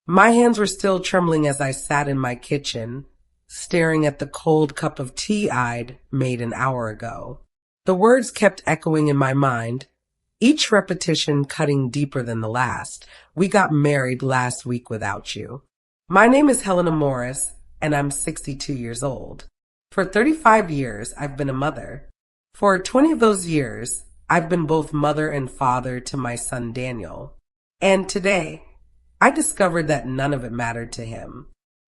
My hands were still trembling as I sat in my kitchen, staring at the cold cup of tea I'd made an hour ago. The words kept echoing in my mind, each repetition cutting deeper than the last. We got married last week without you. My name is Helena Morris, and I'm 62 years old. For 35 years, I've been a mother. For 20 of those years, I've been both mother and father to my son Daniel. And today, I discovered that none of it mattered to him.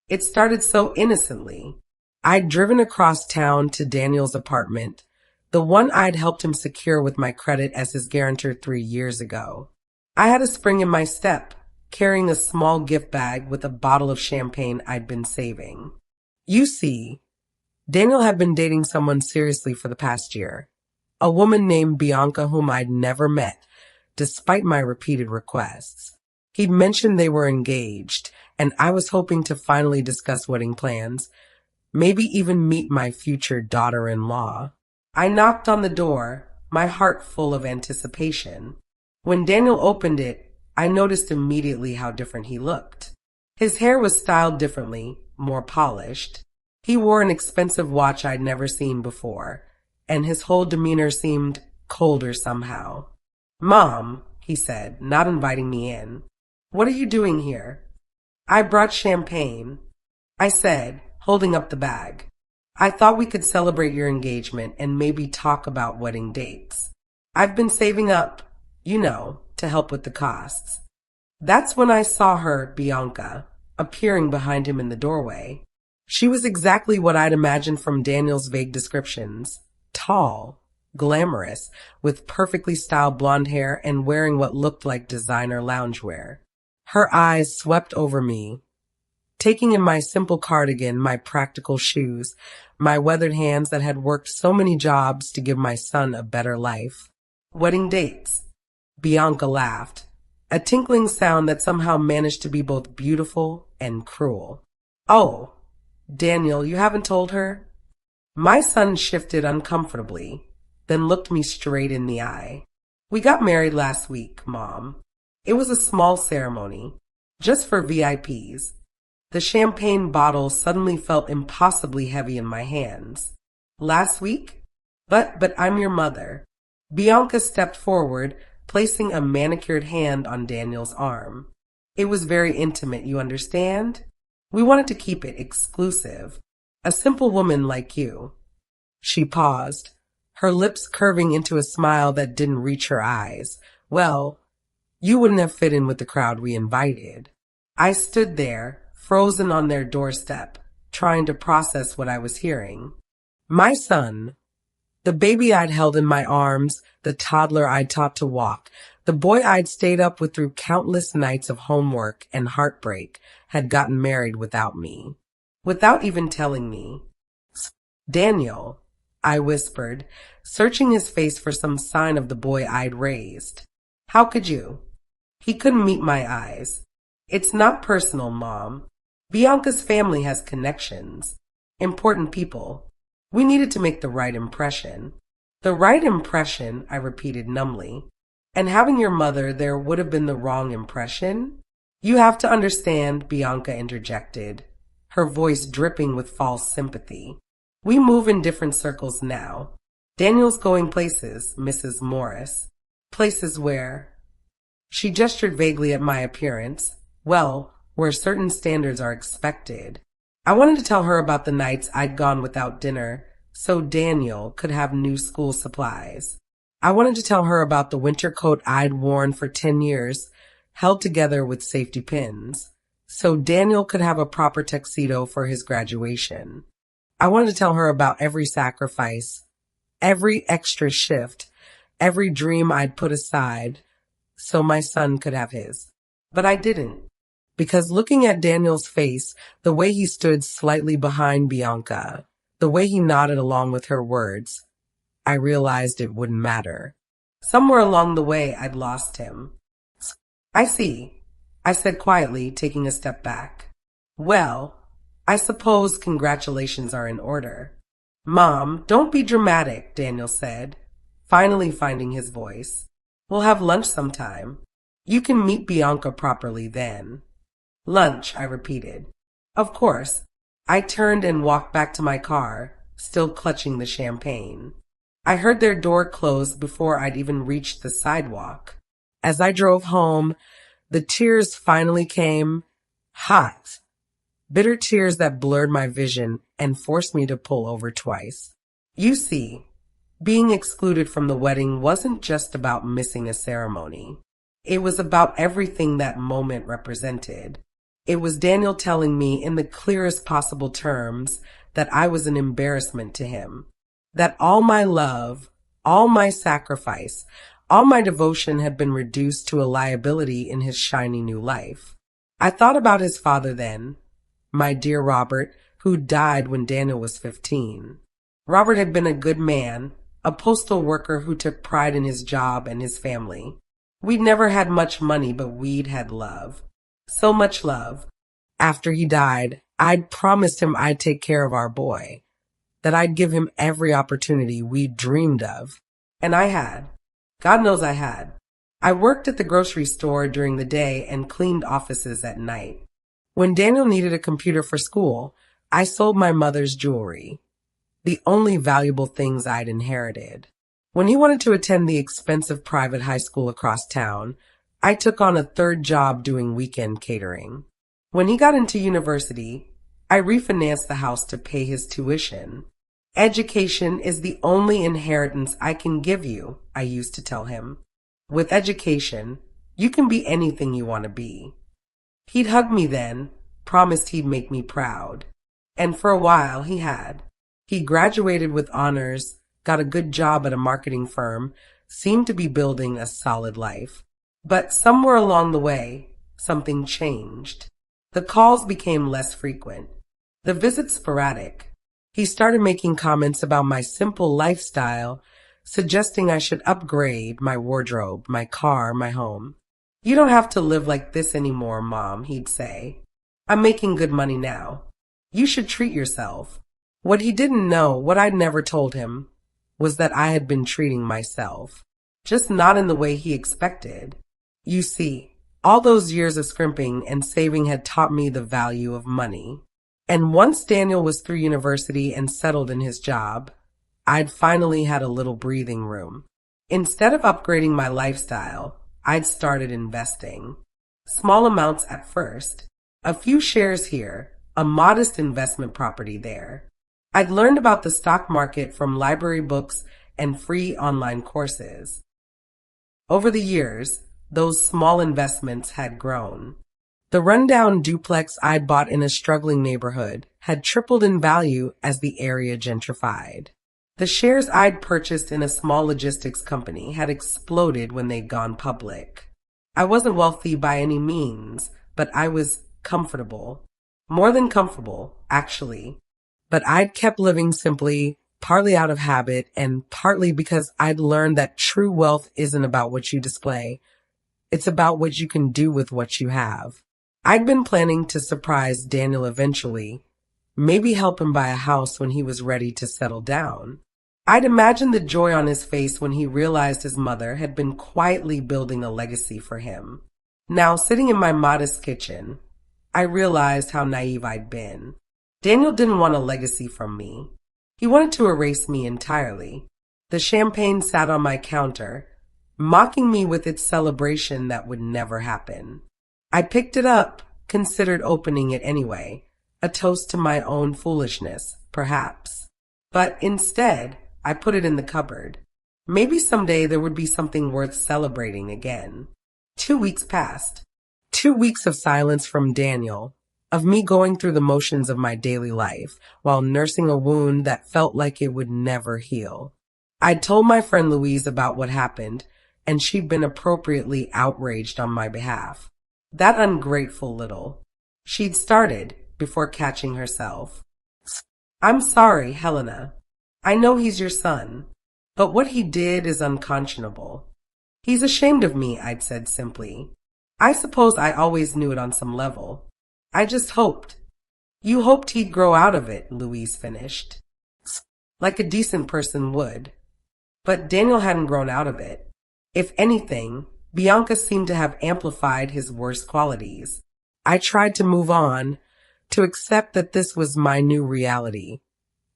It started so innocently. I'd driven across town to Daniel's apartment, the one I'd helped him secure with my credit as his guarantor 3 years ago. I had a spring in my step, carrying a small gift bag with a bottle of champagne I'd been saving. You see, Daniel had been dating someone seriously for the past year, a woman named Bianca whom I'd never met, despite my repeated requests. He'd mentioned they were engaged, and I was hoping to finally discuss wedding plans, maybe even meet my future daughter-in-law. I knocked on the door, my heart full of anticipation. When Daniel opened it, I noticed immediately how different he looked. His hair was styled differently, more polished. He wore an expensive watch I'd never seen before, and his whole demeanor seemed colder somehow. "Mom," he said, not inviting me in. "What are you doing here?" "I brought champagne," I said, holding up the bag. "I thought we could celebrate your engagement and maybe talk about wedding dates. I've been saving up, to help with the costs." That's when I saw her, Bianca, appearing behind him in the doorway. She was exactly what I'd imagined from Daniel's vague descriptions. Tall, glamorous, with perfectly styled blonde hair and wearing what looked like designer loungewear. Her eyes swept over me, taking in my simple cardigan, my practical shoes, my weathered hands that had worked so many jobs to give my son a better life. "Wedding dates," Bianca laughed, a tinkling sound that somehow managed to be both beautiful and cruel. "Oh, Daniel, you haven't told her?" My son shifted uncomfortably, then looked me straight in the eye. "We got married last week, Mom. It was a small ceremony, just for VIPs. The champagne bottle suddenly felt impossibly heavy in my hands. "Last week? But I'm your mother." Bianca stepped forward, placing a manicured hand on Daniel's arm. "It was very intimate, you understand? We wanted to keep it exclusive. A simple woman like you." She paused, her lips curving into a smile that didn't reach her eyes. "Well, you wouldn't have fit in with the crowd we invited." I stood there, frozen on their doorstep, trying to process what I was hearing. My son, the baby I'd held in my arms, the toddler I'd taught to walk, the boy I'd stayed up with through countless nights of homework and heartbreak, had gotten married without me. Without even telling me. "Daniel," I whispered, searching his face for some sign of the boy I'd raised. "How could you?" He couldn't meet my eyes. "It's not personal, Mom. Bianca's family has connections. Important people. We needed to make the right impression." "The right impression," I repeated numbly. "And having your mother there would have been the wrong impression?" "You have to understand," Bianca interjected, her voice dripping with false sympathy. "We move in different circles now. Daniel's going places, Mrs. Morris. Places where—" She gestured vaguely at my appearance. "Well, where certain standards are expected." I wanted to tell her about the nights I'd gone without dinner so Daniel could have new school supplies. I wanted to tell her about the winter coat I'd worn for 10 years, held together with safety pins, so Daniel could have a proper tuxedo for his graduation. I wanted to tell her about every sacrifice, every extra shift, every dream I'd put aside so my son could have his. But I didn't. Because looking at Daniel's face, the way he stood slightly behind Bianca, the way he nodded along with her words, I realized it wouldn't matter. Somewhere along the way, I'd lost him. "I see," I said quietly, taking a step back. "Well, I suppose congratulations are in order." "Mom, don't be dramatic," Daniel said, finally finding his voice. "We'll have lunch sometime. You can meet Bianca properly then." Lunch, I repeated. Of course. I turned and walked back to my car, still clutching the champagne. I heard their door close before I'd even reached the sidewalk. As I drove home, the tears finally came, hot, bitter tears that blurred my vision and forced me to pull over twice. You see, being excluded from the wedding wasn't just about missing a ceremony. It was about everything that moment represented. It was Daniel telling me in the clearest possible terms that I was an embarrassment to him, that all my love, all my sacrifice, all my devotion had been reduced to a liability in his shiny new life. I thought about his father then, my dear Robert, who died when Daniel was 15. Robert had been a good man, a postal worker who took pride in his job and his family. We'd never had much money, but we'd had love. So much love. After he died, I'd promised him I'd take care of our boy, that I'd give him every opportunity we'd dreamed of. And I had. God knows I had. I worked at the grocery store during the day and cleaned offices at night. When Daniel needed a computer for school, I sold my mother's jewelry, the only valuable things I'd inherited. When he wanted to attend the expensive private high school across town, I took on a third job doing weekend catering. When he got into university, I refinanced the house to pay his tuition. Education is the only inheritance I can give you, I used to tell him. With education, you can be anything you want to be. He'd hug me then, promised he'd make me proud. And for a while, he had. He graduated with honors, got a good job at a marketing firm, seemed to be building a solid life. But somewhere along the way, something changed. The calls became less frequent, the visits sporadic. He started making comments about my simple lifestyle, suggesting I should upgrade my wardrobe, my car, my home. You don't have to live like this anymore, Mom, he'd say. I'm making good money now. You should treat yourself. What he didn't know, what I'd never told him, was that I had been treating myself, just not in the way he expected. You see, all those years of scrimping and saving had taught me the value of money. And once Daniel was through university and settled in his job, I'd finally had a little breathing room. Instead of upgrading my lifestyle, I'd started investing. Small amounts at first, a few shares here, a modest investment property there. I'd learned about the stock market from library books and free online courses. Over the years, those small investments had grown. The rundown duplex I'd bought in a struggling neighborhood had tripled in value as the area gentrified. The shares I'd purchased in a small logistics company had exploded when they'd gone public. I wasn't wealthy by any means, but I was comfortable. More than comfortable, actually. But I'd kept living simply, partly out of habit and partly because I'd learned that true wealth isn't about what you display. It's about what you can do with what you have. I'd been planning to surprise Daniel eventually, maybe help him buy a house when he was ready to settle down. I'd imagined the joy on his face when he realized his mother had been quietly building a legacy for him. Now, sitting in my modest kitchen, I realized how naive I'd been. Daniel didn't want a legacy from me. He wanted to erase me entirely. The champagne sat on my counter, mocking me with its celebration that would never happen. I picked it up, considered opening it anyway, a toast to my own foolishness, perhaps. But instead, I put it in the cupboard. Maybe someday there would be something worth celebrating again. 2 weeks passed. 2 weeks of silence from Daniel, of me going through the motions of my daily life while nursing a wound that felt like it would never heal. I'd told my friend Louise about what happened, and she'd been appropriately outraged on my behalf. That ungrateful little. She'd started before catching herself. I'm sorry, Helena. I know he's your son, but what he did is unconscionable. He's ashamed of me, I'd said simply. I suppose I always knew it on some level. I just hoped. You hoped he'd grow out of it, Louise finished. Like a decent person would. But Daniel hadn't grown out of it. If anything, Bianca seemed to have amplified his worst qualities. I tried to move on, to accept that this was my new reality.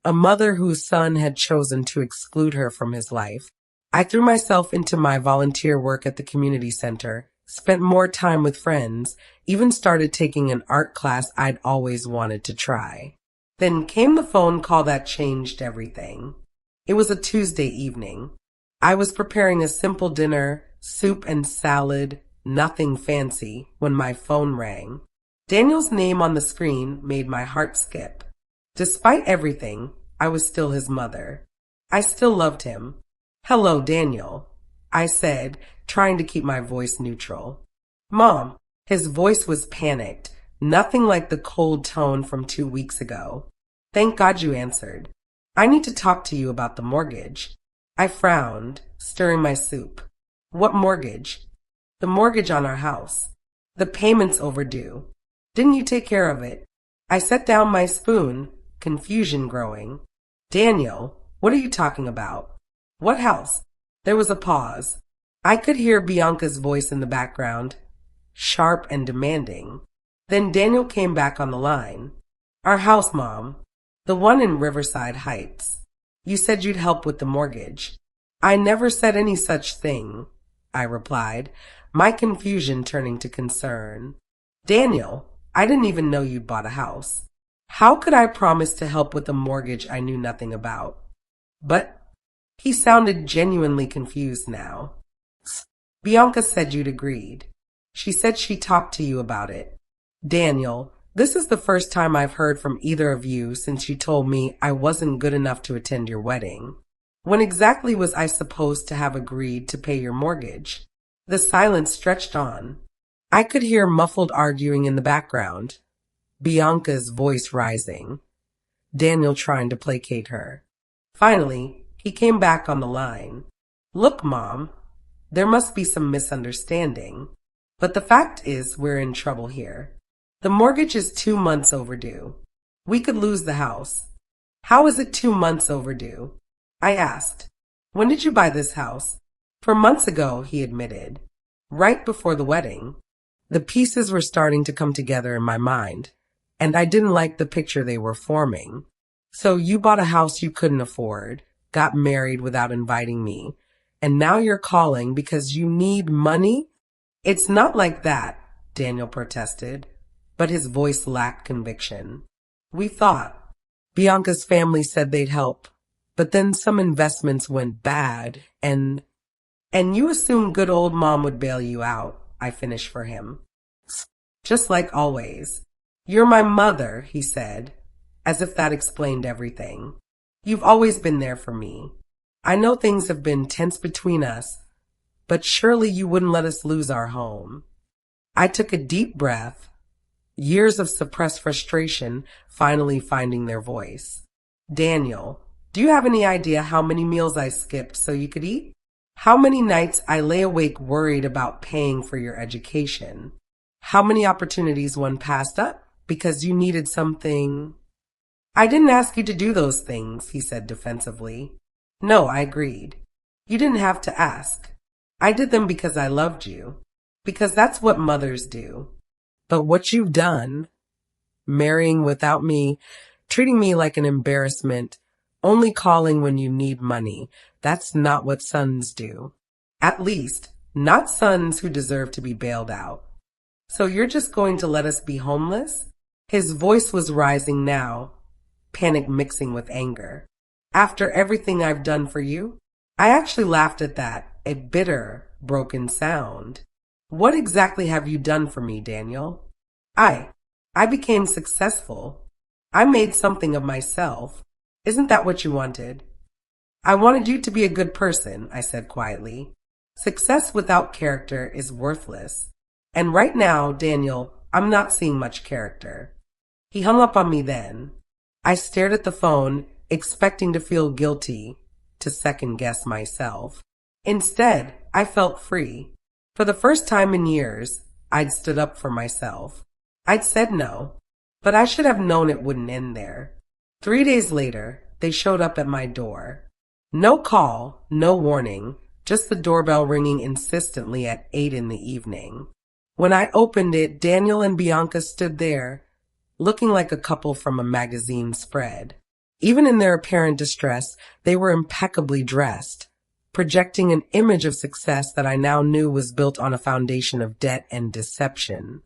A mother whose son had chosen to exclude her from his life. I threw myself into my volunteer work at the community center, spent more time with friends, even started taking an art class I'd always wanted to try. Then came the phone call that changed everything. It was a Tuesday evening. I was preparing a simple dinner, soup and salad, nothing fancy, when my phone rang. Daniel's name on the screen made my heart skip. Despite everything, I was still his mother. I still loved him. "Hello, Daniel," I said, trying to keep my voice neutral. "Mom," his voice was panicked, nothing like the cold tone from 2 weeks ago. "Thank God you answered. I need to talk to you about the mortgage." I frowned, stirring my soup. "What mortgage?" "The mortgage on our house. The payment's overdue. Didn't you take care of it?" I set down my spoon, confusion growing. "Daniel, what are you talking about? What house?" There was a pause. I could hear Bianca's voice in the background, sharp and demanding. Then Daniel came back on the line. "Our house, Mom. The one in Riverside Heights. You said you'd help with the mortgage." "I never said any such thing," I replied, my confusion turning to concern. "Daniel, I didn't even know you'd bought a house. How could I promise to help with a mortgage I knew nothing about?" "But," he sounded genuinely confused now. "Bianca said you'd agreed. She said she talked to you about it." "Daniel, this is the first time I've heard from either of you since you told me I wasn't good enough to attend your wedding. When exactly was I supposed to have agreed to pay your mortgage?" The silence stretched on. I could hear muffled arguing in the background, Bianca's voice rising, Daniel trying to placate her. Finally, he came back on the line. "Look, Mom, there must be some misunderstanding, but the fact is we're in trouble here. The mortgage is 2 months overdue. We could lose the house." "How is it 2 months overdue?" I asked. "When did you buy this house?" "4 months ago," he admitted. "Right before the wedding." The pieces were starting to come together in my mind, and I didn't like the picture they were forming. "So you bought a house you couldn't afford, got married without inviting me, and now you're calling because you need money?" "It's not like that," Daniel protested, but his voice lacked conviction. "We thought Bianca's family said they'd help, but then some investments went bad, and you assumed good old Mom would bail you out," I finished for him. "Just like always. You're my mother," he said, as if that explained everything. "You've always been there for me. I know things have been tense between us, but surely you wouldn't let us lose our home." I took a deep breath, years of suppressed frustration finally finding their voice. "Daniel, do you have any idea how many meals I skipped so you could eat? How many nights I lay awake worried about paying for your education? How many opportunities one passed up because you needed something?" "I didn't ask you to do those things," he said defensively. "No," I agreed. "You didn't have to ask. I did them because I loved you, because that's what mothers do. But what you've done, marrying without me, treating me like an embarrassment, only calling when you need money, that's not what sons do. At least, not sons who deserve to be bailed out. So you're just going to let us be homeless?" His voice was rising now, panic mixing with anger. "After everything I've done for you?" I actually laughed at that, a bitter, broken sound. "What exactly have you done for me, Daniel?" I became successful. I made something of myself. Isn't that what you wanted?" "I wanted you to be a good person," I said quietly. "Success without character is worthless. And right now, Daniel, I'm not seeing much character." He hung up on me then. I stared at the phone, expecting to feel guilty, to second-guess myself. Instead, I felt free. For the first time in years, I'd stood up for myself. I'd said no, but I should have known it wouldn't end there. 3 days later, they showed up at my door. No call, no warning, just the doorbell ringing insistently at 8 in the evening. When I opened it, Daniel and Bianca stood there, looking like a couple from a magazine spread. Even in their apparent distress, they were impeccably dressed, projecting an image of success that I now knew was built on a foundation of debt and deception.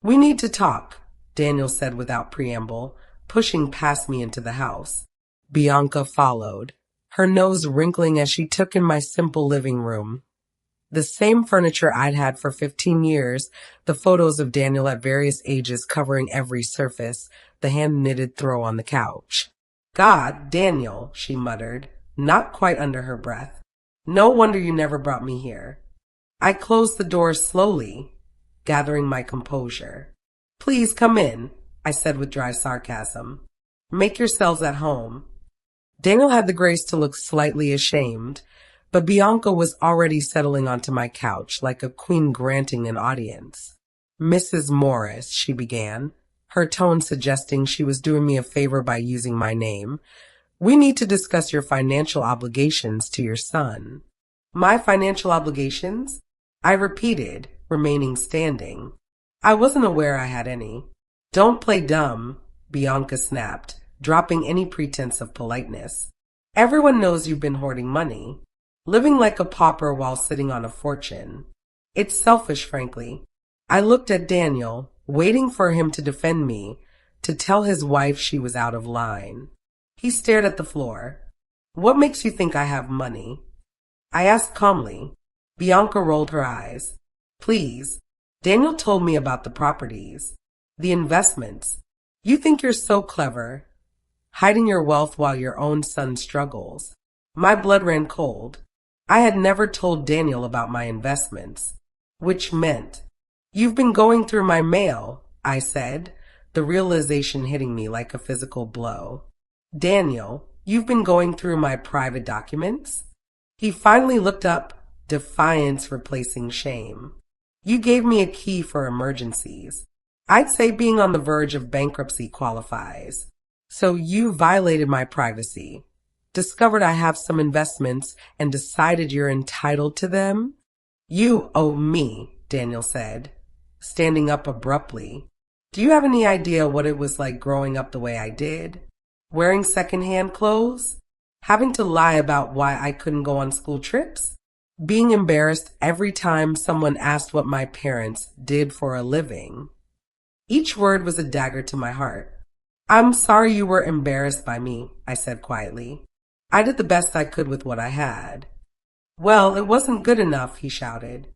"We need to talk," Daniel said without preamble, pushing past me into the house. Bianca followed, her nose wrinkling as she took in my simple living room. The same furniture I'd had for 15 years, the photos of Daniel at various ages covering every surface, the hand-knitted throw on the couch. "God, Daniel," she muttered, not quite under her breath. "No wonder you never brought me here." I closed the door slowly, gathering my composure. "Please come in," I said with dry sarcasm. "Make yourselves at home." Daniel had the grace to look slightly ashamed, but Bianca was already settling onto my couch like a queen granting an audience. "Mrs. Morris," she began, her tone suggesting she was doing me a favor by using my name, "we need to discuss your financial obligations to your son." "My financial obligations?" I repeated, remaining standing. I wasn't aware I had any. "Don't play dumb," Bianca snapped, dropping any pretense of politeness. "Everyone knows you've been hoarding money, living like a pauper while sitting on a fortune. It's selfish, frankly." I looked at Daniel, waiting for him to defend me, to tell his wife she was out of line. He stared at the floor. "What makes you think I have money?" I asked calmly. Bianca rolled her eyes. "Please, Daniel told me about the properties, the investments. You think you're so clever, hiding your wealth while your own son struggles." My blood ran cold. I had never told Daniel about my investments, which meant, "You've been going through my mail," I said, the realization hitting me like a physical blow. "Daniel, you've been going through my private documents?" He finally looked up, defiance replacing shame. "You gave me a key for emergencies. I'd say being on the verge of bankruptcy qualifies. So you violated my privacy, discovered I have some investments, and decided you're entitled to them?" "You owe me," Daniel said, standing up abruptly. "Do you have any idea what it was like growing up the way I did? Wearing secondhand clothes? Having to lie about why I couldn't go on school trips? Being embarrassed every time someone asked what my parents did for a living?" Each word was a dagger to my heart. "I'm sorry you were embarrassed by me," I said quietly. "I did the best I could with what I had." "Well, it wasn't good enough," he shouted.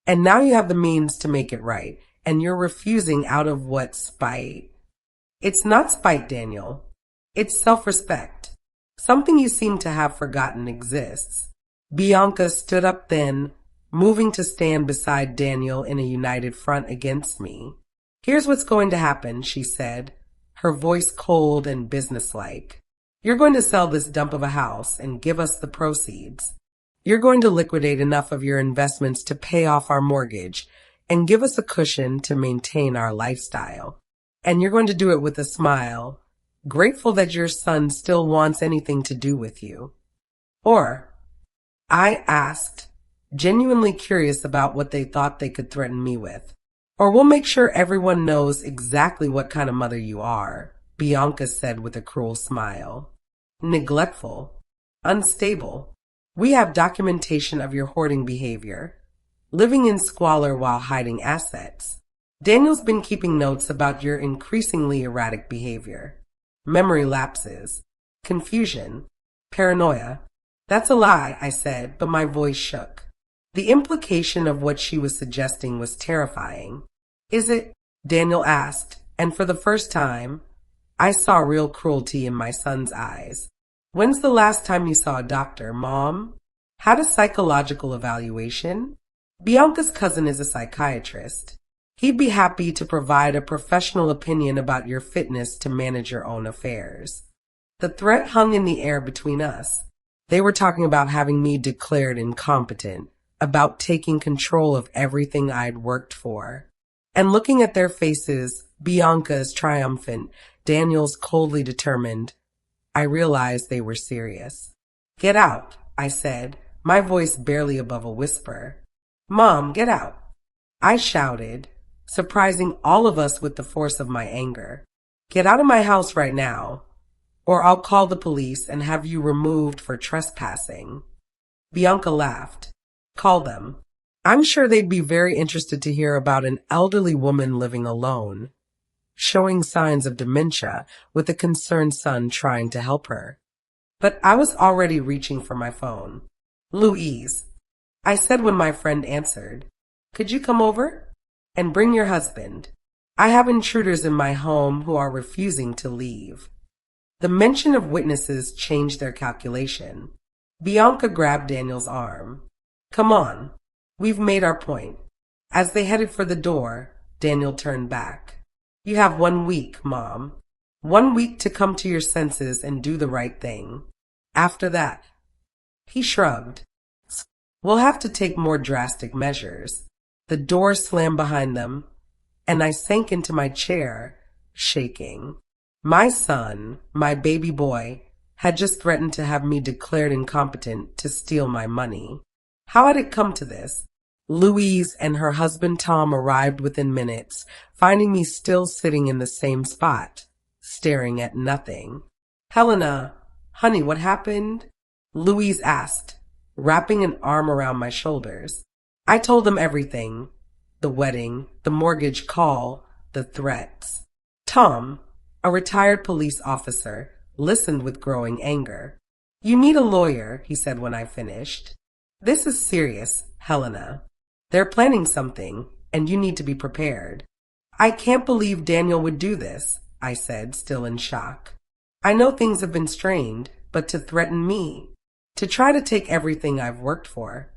"And now you have the means to make it right, and you're refusing out of what, spite?" "It's not spite, Daniel. It's self-respect. Something you seem to have forgotten exists." Bianca stood up then, moving to stand beside Daniel in a united front against me. "Here's what's going to happen," she said, her voice cold and businesslike. "You're going to sell this dump of a house and give us the proceeds. You're going to liquidate enough of your investments to pay off our mortgage and give us a cushion to maintain our lifestyle. And you're going to do it with a smile, grateful that your son still wants anything to do with you." "Or," I asked, genuinely curious about what they thought they could threaten me with, "or we'll make sure everyone knows exactly what kind of mother you are," Bianca said with a cruel smile. "Neglectful, unstable. We have documentation of your hoarding behavior, living in squalor while hiding assets. Daniel's been keeping notes about your increasingly erratic behavior, memory lapses, confusion, paranoia." "That's a lie," I said, but my voice shook. The implication of what she was suggesting was terrifying. "Is it?" Daniel asked, and for the first time, I saw real cruelty in my son's eyes. "When's the last time you saw a doctor, Mom? Had a psychological evaluation?" Bianca's cousin is a psychiatrist. He'd be happy to provide a professional opinion about your fitness to manage your own affairs. The threat hung in the air between us. They were talking about having me declared incompetent, about taking control of everything I'd worked for. And looking at their faces, Bianca's triumphant, Daniel's coldly determined, I realized they were serious. "Get out," I said, my voice barely above a whisper. "Mom, get out," I shouted, surprising all of us with the force of my anger. Get out of my house right now, or I'll call the police and have you removed for trespassing. Bianca laughed. Call them. I'm sure they'd be very interested to hear about an elderly woman living alone, showing signs of dementia, with a concerned son trying to help her. But I was already reaching for my phone. Louise, I said when my friend answered, could you come over? And bring your husband. I have intruders in my home who are refusing to leave. The mention of witnesses changed their calculation. Bianca grabbed Daniel's arm. Come on. We've made our point. As they headed for the door, Daniel turned back. You have 1 week, Mom. 1 week to come to your senses and do the right thing. After that, he shrugged. We'll have to take more drastic measures. The door slammed behind them, and I sank into my chair, shaking. My son, my baby boy, had just threatened to have me declared incompetent to steal my money. How had it come to this? Louise and her husband Tom arrived within minutes, finding me still sitting in the same spot, staring at nothing. Helena, honey, what happened? Louise asked, wrapping an arm around my shoulders. I told them everything. The wedding, the mortgage call, the threats. Tom, a retired police officer, listened with growing anger. You need a lawyer, he said when I finished. This is serious, Helena. They're planning something, and you need to be prepared. I can't believe Daniel would do this, I said, still in shock. I know things have been strained, but to threaten me, to try to take everything I've worked for.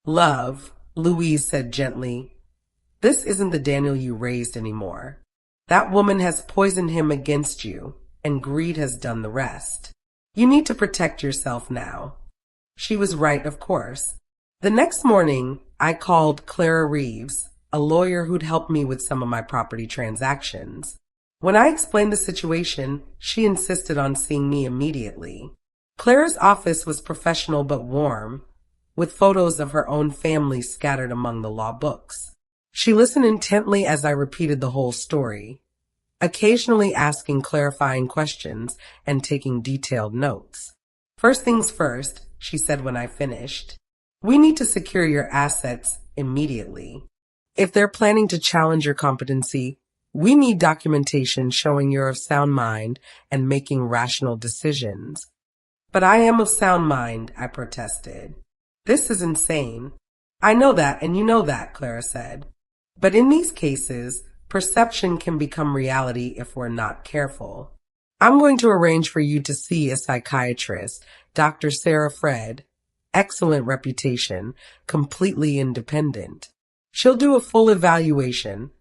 Love, Louise said gently, this isn't the Daniel you raised anymore. That woman has poisoned him against you, and greed has done the rest. You need to protect yourself now. She was right, of course. The next morning, I called Clara Reeves, a lawyer who'd helped me with some of my property transactions. When I explained the situation, she insisted on seeing me immediately. Clara's office was professional but warm, with photos of her own family scattered among the law books. She listened intently as I repeated the whole story, occasionally asking clarifying questions and taking detailed notes. First things first, she said when I finished. We need to secure your assets immediately. If they're planning to challenge your competency, we need documentation showing you're of sound mind and making rational decisions. But I am of sound mind, I protested. This is insane. I know that, and you know that, Clara said. But in these cases, perception can become reality if we're not careful. I'm going to arrange for you to see a psychiatrist, Dr. Sarah Fred. Excellent reputation, completely independent. She'll do a full evaluation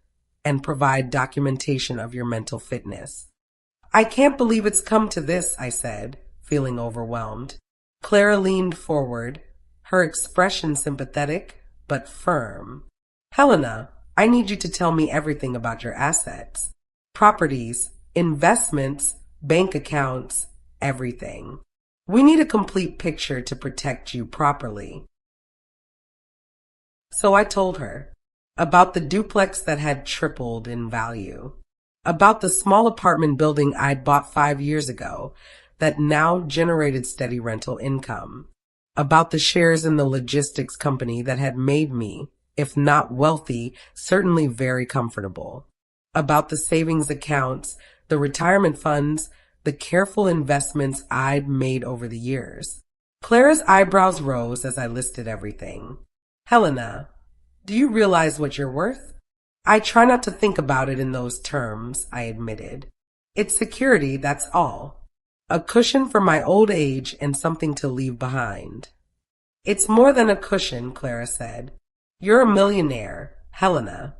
and provide documentation of your mental fitness. I can't believe it's come to this, I said, feeling overwhelmed. Clara leaned forward, her expression sympathetic but firm. Helena, I need you to tell me everything about your assets, properties, investments, bank accounts, everything. We need a complete picture to protect you properly. So I told her about the duplex that had tripled in value, about the small apartment building I'd bought 5 years ago that now generated steady rental income, about the shares in the logistics company that had made me, if not wealthy, certainly very comfortable, about the savings accounts, the retirement funds, the careful investments I'd made over the years. Clara's eyebrows rose as I listed everything. Helena, do you realize what you're worth? I try not to think about it in those terms, I admitted. It's security, that's all. A cushion for my old age and something to leave behind. It's more than a cushion, Clara said. You're a millionaire, Helena.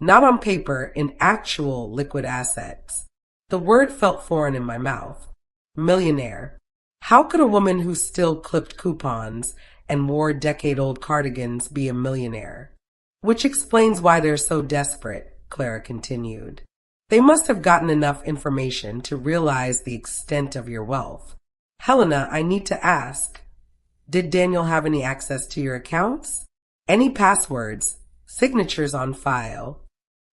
Not on paper, in actual liquid assets. The word felt foreign in my mouth. Millionaire. How could a woman who still clipped coupons and wore decade-old cardigans be a millionaire? Which explains why they're so desperate, Clara continued. They must have gotten enough information to realize the extent of your wealth. Helena, I need to ask, did Daniel have any access to your accounts? Any passwords, signatures on file?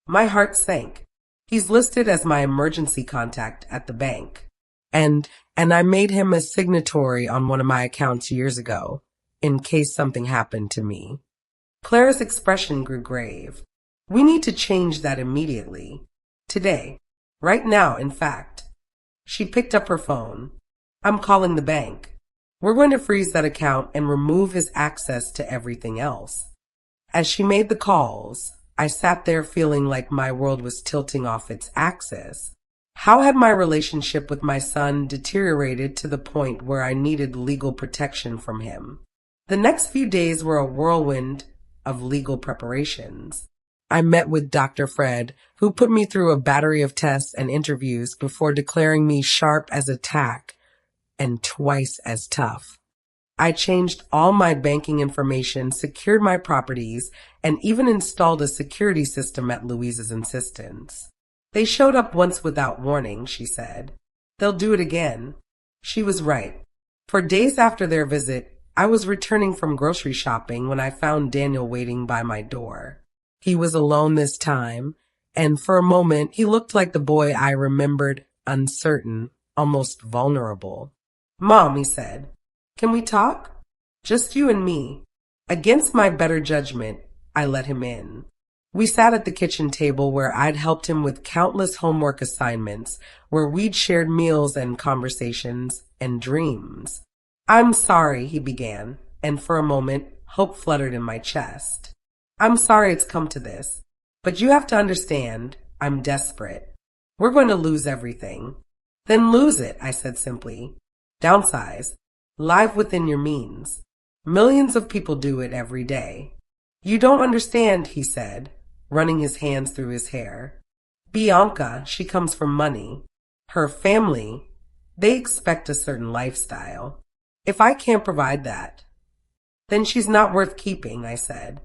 My heart sank. He's listed as my emergency contact at the bank. And and I made him a signatory on one of my accounts years ago, in case something happened to me. Clara's expression grew grave. We need to change that immediately. Today. Right now, in fact. She picked up her phone. I'm calling the bank. We're going to freeze that account and remove his access to everything else. As she made the calls, I sat there feeling like my world was tilting off its axis. How had my relationship with my son deteriorated to the point where I needed legal protection from him? The next few days were a whirlwind of legal preparations. I met with Dr. Fred, who put me through a battery of tests and interviews before declaring me sharp as a tack and twice as tough. I changed all my banking information, secured my properties, and even installed a security system at Louise's insistence. They showed up once without warning, she said. They'll do it again. She was right. For days after their visit, I was returning from grocery shopping when I found Daniel waiting by my door. He was alone this time, and for a moment he looked like the boy I remembered, uncertain, almost vulnerable. Mom, he said, can we talk? Just you and me. Against my better judgment, I let him in. We sat at the kitchen table where I'd helped him with countless homework assignments, where we'd shared meals and conversations and dreams. I'm sorry, he began, and for a moment, hope fluttered in my chest. I'm sorry it's come to this, but you have to understand, I'm desperate. We're going to lose everything. Then lose it, I said simply. Downsize. Live within your means. Millions of people do it every day. You don't understand, he said, running his hands through his hair. Bianca, she comes from money. Her family, they expect a certain lifestyle. If I can't provide that, then she's not worth keeping, I said.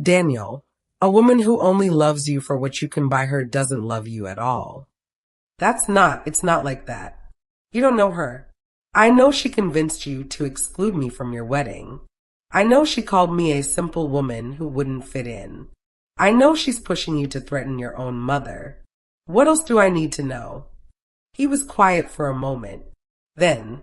Daniel, a woman who only loves you for what you can buy her doesn't love you at all. It's not like that. You don't know her. I know she convinced you to exclude me from your wedding. I know she called me a simple woman who wouldn't fit in. I know she's pushing you to threaten your own mother. What else do I need to know? He was quiet for a moment. Then,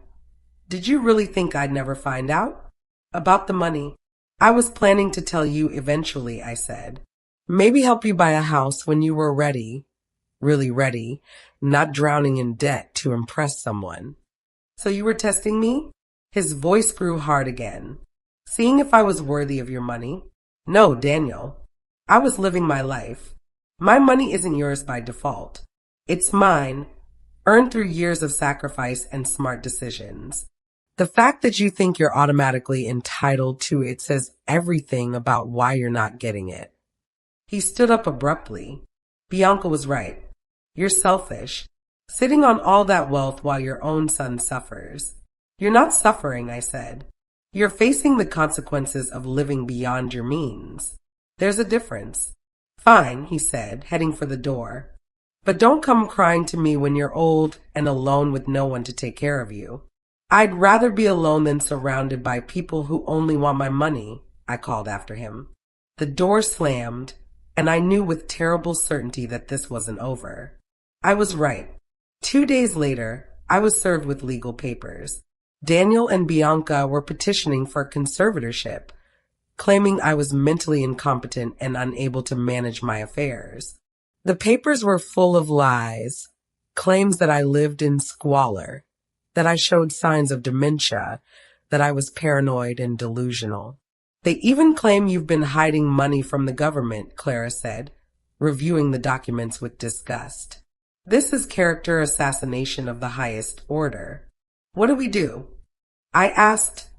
did you really think I'd never find out? About the money. I was planning to tell you eventually, I said. Maybe help you buy a house when you were ready. Really ready, not drowning in debt to impress someone. So you were testing me? His voice grew hard again. Seeing if I was worthy of your money? No, Daniel. I was living my life. My money isn't yours by default. It's mine, earned through years of sacrifice and smart decisions. The fact that you think you're automatically entitled to it says everything about why you're not getting it. He stood up abruptly. Bianca was right. You're selfish. Sitting on all that wealth while your own son suffers. You're not suffering, I said. You're facing the consequences of living beyond your means. There's a difference. Fine, he said, heading for the door. But don't come crying to me when you're old and alone with no one to take care of you. I'd rather be alone than surrounded by people who only want my money, I called after him. The door slammed, and I knew with terrible certainty that this wasn't over. I was right. 2 days later, I was served with legal papers. Daniel and Bianca were petitioning for conservatorship, claiming I was mentally incompetent and unable to manage my affairs. The papers were full of lies, claims that I lived in squalor, that I showed signs of dementia, that I was paranoid and delusional. They even claim you've been hiding money from the government, Clara said, reviewing the documents with disgust. This is character assassination of the highest order. What do we do? I asked,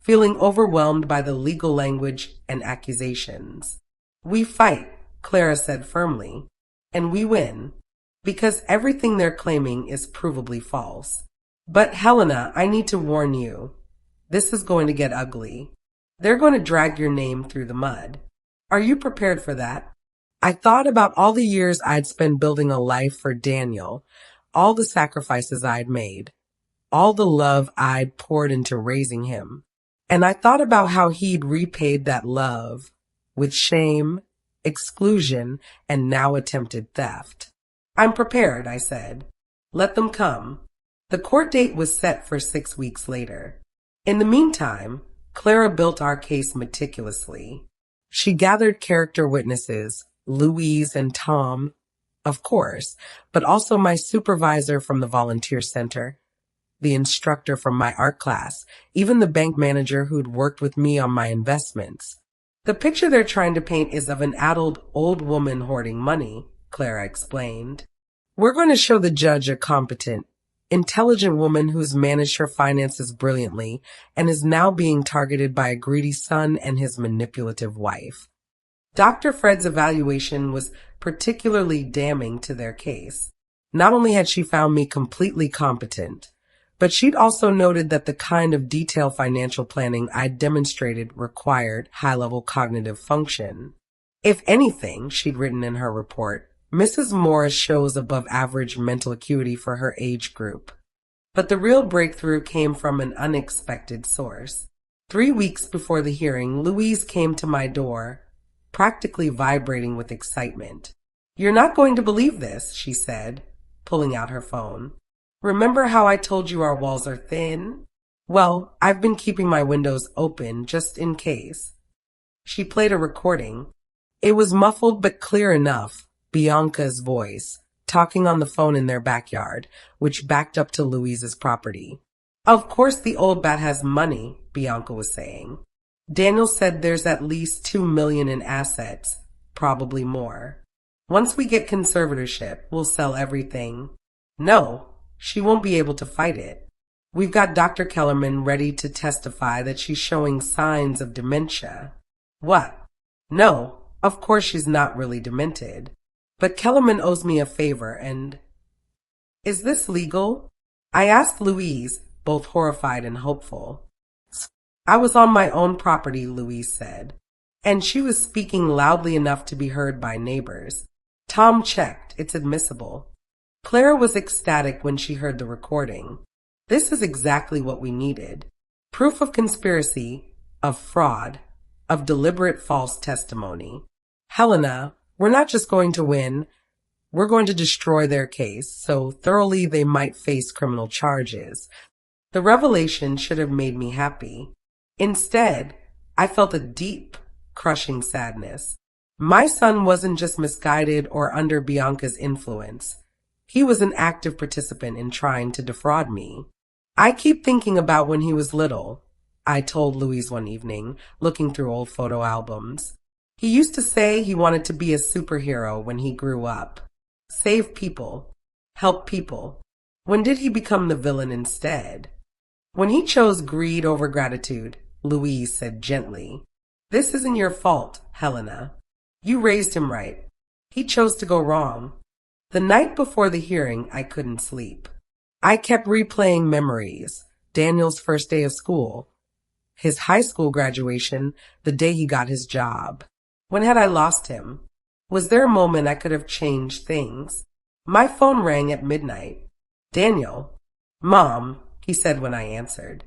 feeling overwhelmed by the legal language and accusations. We fight, Clara said firmly, and we win, because everything they're claiming is provably false. But Helena, I need to warn you, this is going to get ugly. They're going to drag your name through the mud. Are you prepared for that? I thought about all the years I'd spent building a life for Daniel, all the sacrifices I'd made, all the love I'd poured into raising him. And I thought about how he'd repaid that love with shame exclusion, and now attempted theft. I'm prepared, I said. Let them come. The court date was set for 6 weeks later. In the meantime, Clara built our case meticulously. She gathered character witnesses, Louise and Tom, of course, but also my supervisor from the volunteer center, the instructor from my art class, even the bank manager who'd worked with me on my investments. The picture they're trying to paint is of an addled old woman hoarding money, Clara explained. We're going to show the judge a competent, intelligent woman who's managed her finances brilliantly and is now being targeted by a greedy son and his manipulative wife. Dr. Fred's evaluation was particularly damning to their case. Not only had she found me completely competent, but she'd also noted that the kind of detailed financial planning I'd demonstrated required high-level cognitive function. If anything, she'd written in her report, Mrs. Morris shows above average mental acuity for her age group. But the real breakthrough came from an unexpected source. 3 weeks before the hearing, Louise came to my door, practically vibrating with excitement. You're not going to believe this, she said, pulling out her phone. Remember how I told you our walls are thin? Well, I've been keeping my windows open just in case. She played a recording. It was muffled but clear enough, Bianca's voice, talking on the phone in their backyard, which backed up to Louise's property. Of course the old bat has money, Bianca was saying. Daniel said there's at least $2 million in assets, probably more. Once we get conservatorship, we'll sell everything. No, she won't be able to fight it. We've got Dr. Kellerman ready to testify that she's showing signs of dementia. What? No, of course she's not really demented. But Kellerman owes me a favor and... Is this legal? I asked Louise, both horrified and hopeful. I was on my own property, Louise said, and she was speaking loudly enough to be heard by neighbors. Tom checked. It's admissible. Clara was ecstatic when she heard the recording. This is exactly what we needed. Proof of conspiracy, of fraud, of deliberate false testimony. Helena, we're not just going to win, we're going to destroy their case so thoroughly they might face criminal charges. The revelation should have made me happy. Instead, I felt a deep, crushing sadness. My son wasn't just misguided or under Bianca's influence. He was an active participant in trying to defraud me. I keep thinking about when he was little, I told Louise one evening, looking through old photo albums. He used to say he wanted to be a superhero when he grew up. Save people. Help people. When did he become the villain instead? When he chose greed over gratitude, Louise said gently, This isn't your fault, Helena. You raised him right. He chose to go wrong. The night before the hearing, I couldn't sleep. I kept replaying memories. Daniel's first day of school. His high school graduation, the day he got his job. When had I lost him? Was there a moment I could have changed things? My phone rang at midnight. Daniel. Mom, he said when I answered.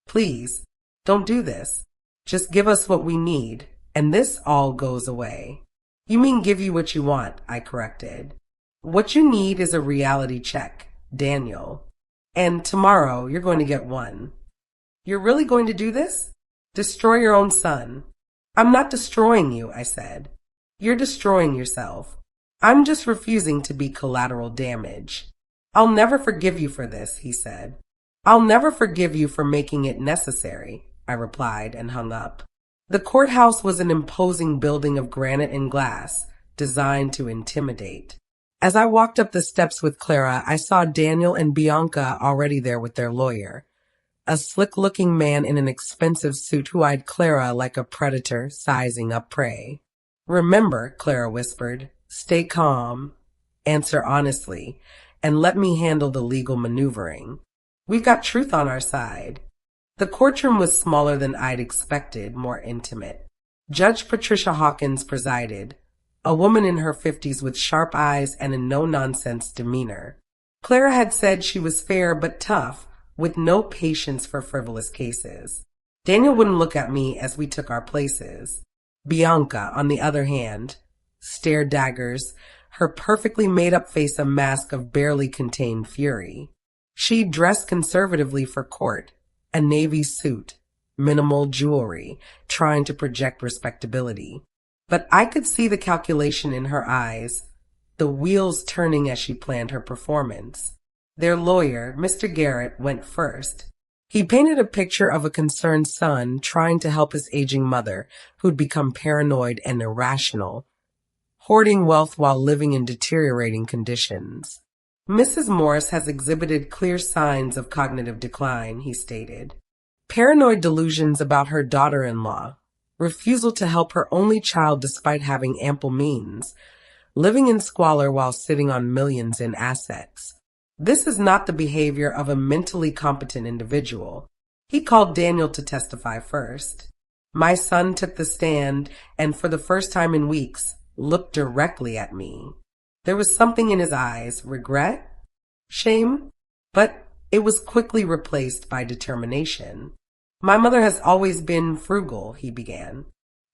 Please, don't do this. Just give us what we need, and this all goes away. You mean give you what you want, I corrected. What you need is a reality check, Daniel. And tomorrow you're going to get one. You're really going to do this? Destroy your own son. I'm not destroying you, I said. You're destroying yourself. I'm just refusing to be collateral damage. I'll never forgive you for this, he said. I'll never forgive you for making it necessary, I replied and hung up. The courthouse was an imposing building of granite and glass, designed to intimidate. As I walked up the steps with Clara, I saw Daniel and Bianca already there with their lawyer, a slick-looking man in an expensive suit who eyed Clara like a predator sizing up prey. Remember, Clara whispered, stay calm, answer honestly, and let me handle the legal maneuvering. We've got truth on our side. The courtroom was smaller than I'd expected, more intimate. Judge Patricia Hawkins presided, a woman in her 50s with sharp eyes and a no-nonsense demeanor. Clara had said she was fair but tough, with no patience for frivolous cases. Daniel wouldn't look at me as we took our places. Bianca, on the other hand, stare daggers, her perfectly made-up face a mask of barely contained fury. She dressed conservatively for court, a navy suit, minimal jewelry, trying to project respectability. But I could see the calculation in her eyes, the wheels turning as she planned her performance. Their lawyer, Mr. Garrett, went first. He painted a picture of a concerned son trying to help his aging mother, who'd become paranoid and irrational, hoarding wealth while living in deteriorating conditions. Mrs. Morris has exhibited clear signs of cognitive decline, he stated. Paranoid delusions about her daughter-in-law, refusal to help her only child despite having ample means, living in squalor while sitting on millions in assets. This is not the behavior of a mentally competent individual. He called Daniel to testify first. My son took the stand and, for the first time in weeks, looked directly at me. There was something in his eyes, regret, shame, but it was quickly replaced by determination. My mother has always been frugal, he began,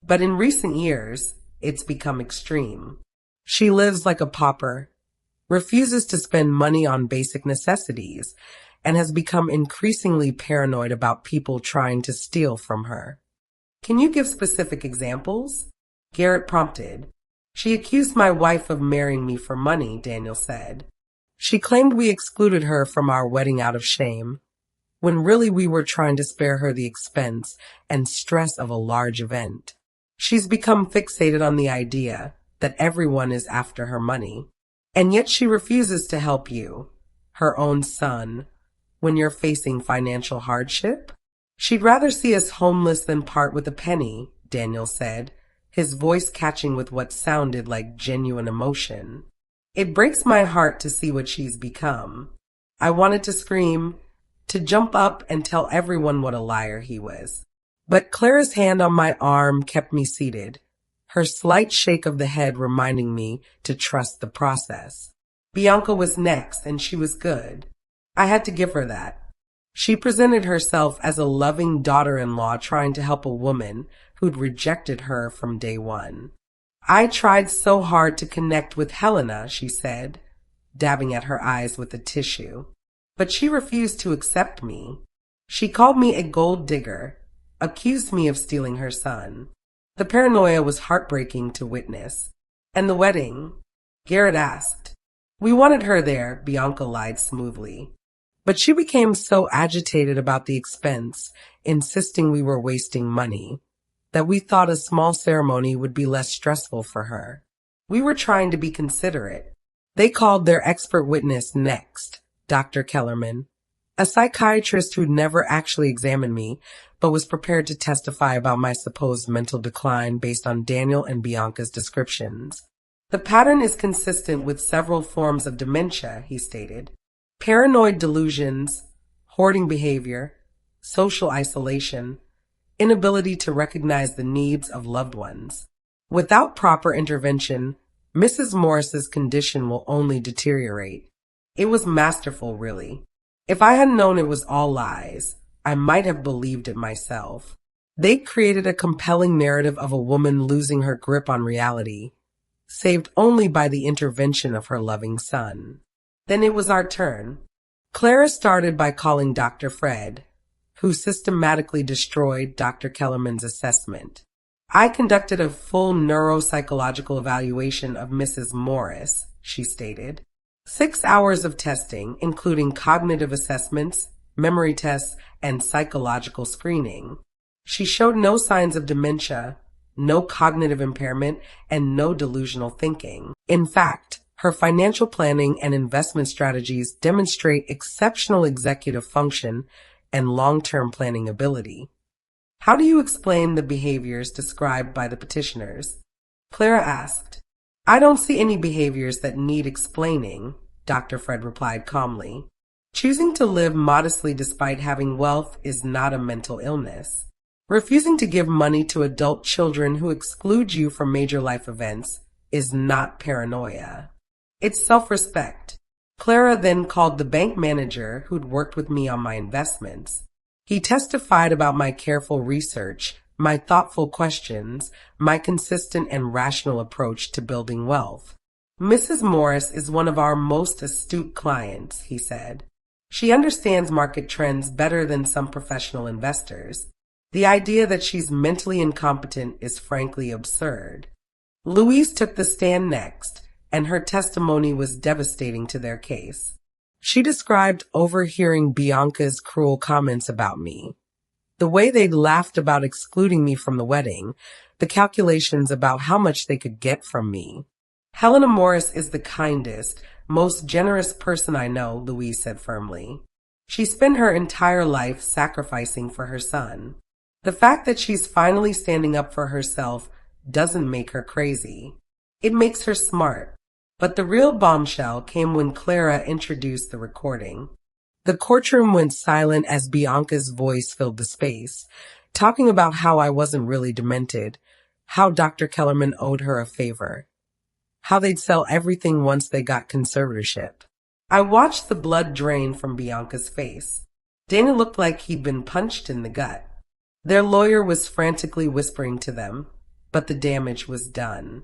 but in recent years, it's become extreme. She lives like a pauper, refuses to spend money on basic necessities, and has become increasingly paranoid about people trying to steal from her. Can you give specific examples? Garrett prompted. She accused my wife of marrying me for money, Daniel said. She claimed we excluded her from our wedding out of shame, when really we were trying to spare her the expense and stress of a large event. She's become fixated on the idea that everyone is after her money, and yet she refuses to help you, her own son, when you're facing financial hardship? She'd rather see us homeless than part with a penny, Daniel said, his voice catching with what sounded like genuine emotion. It breaks my heart to see what she's become. I wanted to scream, to jump up and tell everyone what a liar he was. But Clara's hand on my arm kept me seated, her slight shake of the head reminding me to trust the process. Bianca was next, and she was good. I had to give her that. She presented herself as a loving daughter-in-law trying to help a woman who'd rejected her from day one. I tried so hard to connect with Helena, she said, dabbing at her eyes with a tissue. But she refused to accept me. She called me a gold digger, accused me of stealing her son. The paranoia was heartbreaking to witness. And the wedding? Garrett asked. We wanted her there, Bianca lied smoothly. But she became so agitated about the expense, insisting we were wasting money, that we thought a small ceremony would be less stressful for her. We were trying to be considerate. They called their expert witness next, Dr. Kellerman, a psychiatrist who'd never actually examined me, but was prepared to testify about my supposed mental decline based on Daniel and Bianca's descriptions. The pattern is consistent with several forms of dementia, he stated. Paranoid delusions, hoarding behavior, social isolation, inability to recognize the needs of loved ones. Without proper intervention, Mrs. Morris's condition will only deteriorate. It was masterful, really. If I had known it was all lies, I might have believed it myself. They created a compelling narrative of a woman losing her grip on reality, saved only by the intervention of her loving son. Then it was our turn. Clara started by calling Dr. Fred, who systematically destroyed Dr. Kellerman's assessment. I conducted a full neuropsychological evaluation of Mrs. Morris, she stated. 6 hours of testing, including cognitive assessments, memory tests, and psychological screening. She showed no signs of dementia, no cognitive impairment, and no delusional thinking. In fact, her financial planning and investment strategies demonstrate exceptional executive function and long-term planning ability. How do you explain the behaviors described by the petitioners? Clara asked. I don't see any behaviors that need explaining, Dr. Fred replied calmly. Choosing to live modestly despite having wealth is not a mental illness. Refusing to give money to adult children who exclude you from major life events is not paranoia. It's self-respect. Clara then called the bank manager who'd worked with me on my investments. He testified about my careful research, my thoughtful questions, my consistent and rational approach to building wealth. Mrs. Morris is one of our most astute clients, he said. She understands market trends better than some professional investors. The idea that she's mentally incompetent is frankly absurd. Louise took the stand next, and her testimony was devastating to their case. She described overhearing Bianca's cruel comments about me, the way they laughed about excluding me from the wedding, the calculations about how much they could get from me. Helena Morris is the kindest, most generous person I know, Louise said firmly. She spent her entire life sacrificing for her son. The fact that she's finally standing up for herself doesn't make her crazy. It makes her smart. But the real bombshell came when Clara introduced the recording. The courtroom went silent as Bianca's voice filled the space, talking about how I wasn't really demented, how Dr. Kellerman owed her a favor, how they'd sell everything once they got conservatorship. I watched the blood drain from Bianca's face. Dana looked like he'd been punched in the gut. Their lawyer was frantically whispering to them, but the damage was done.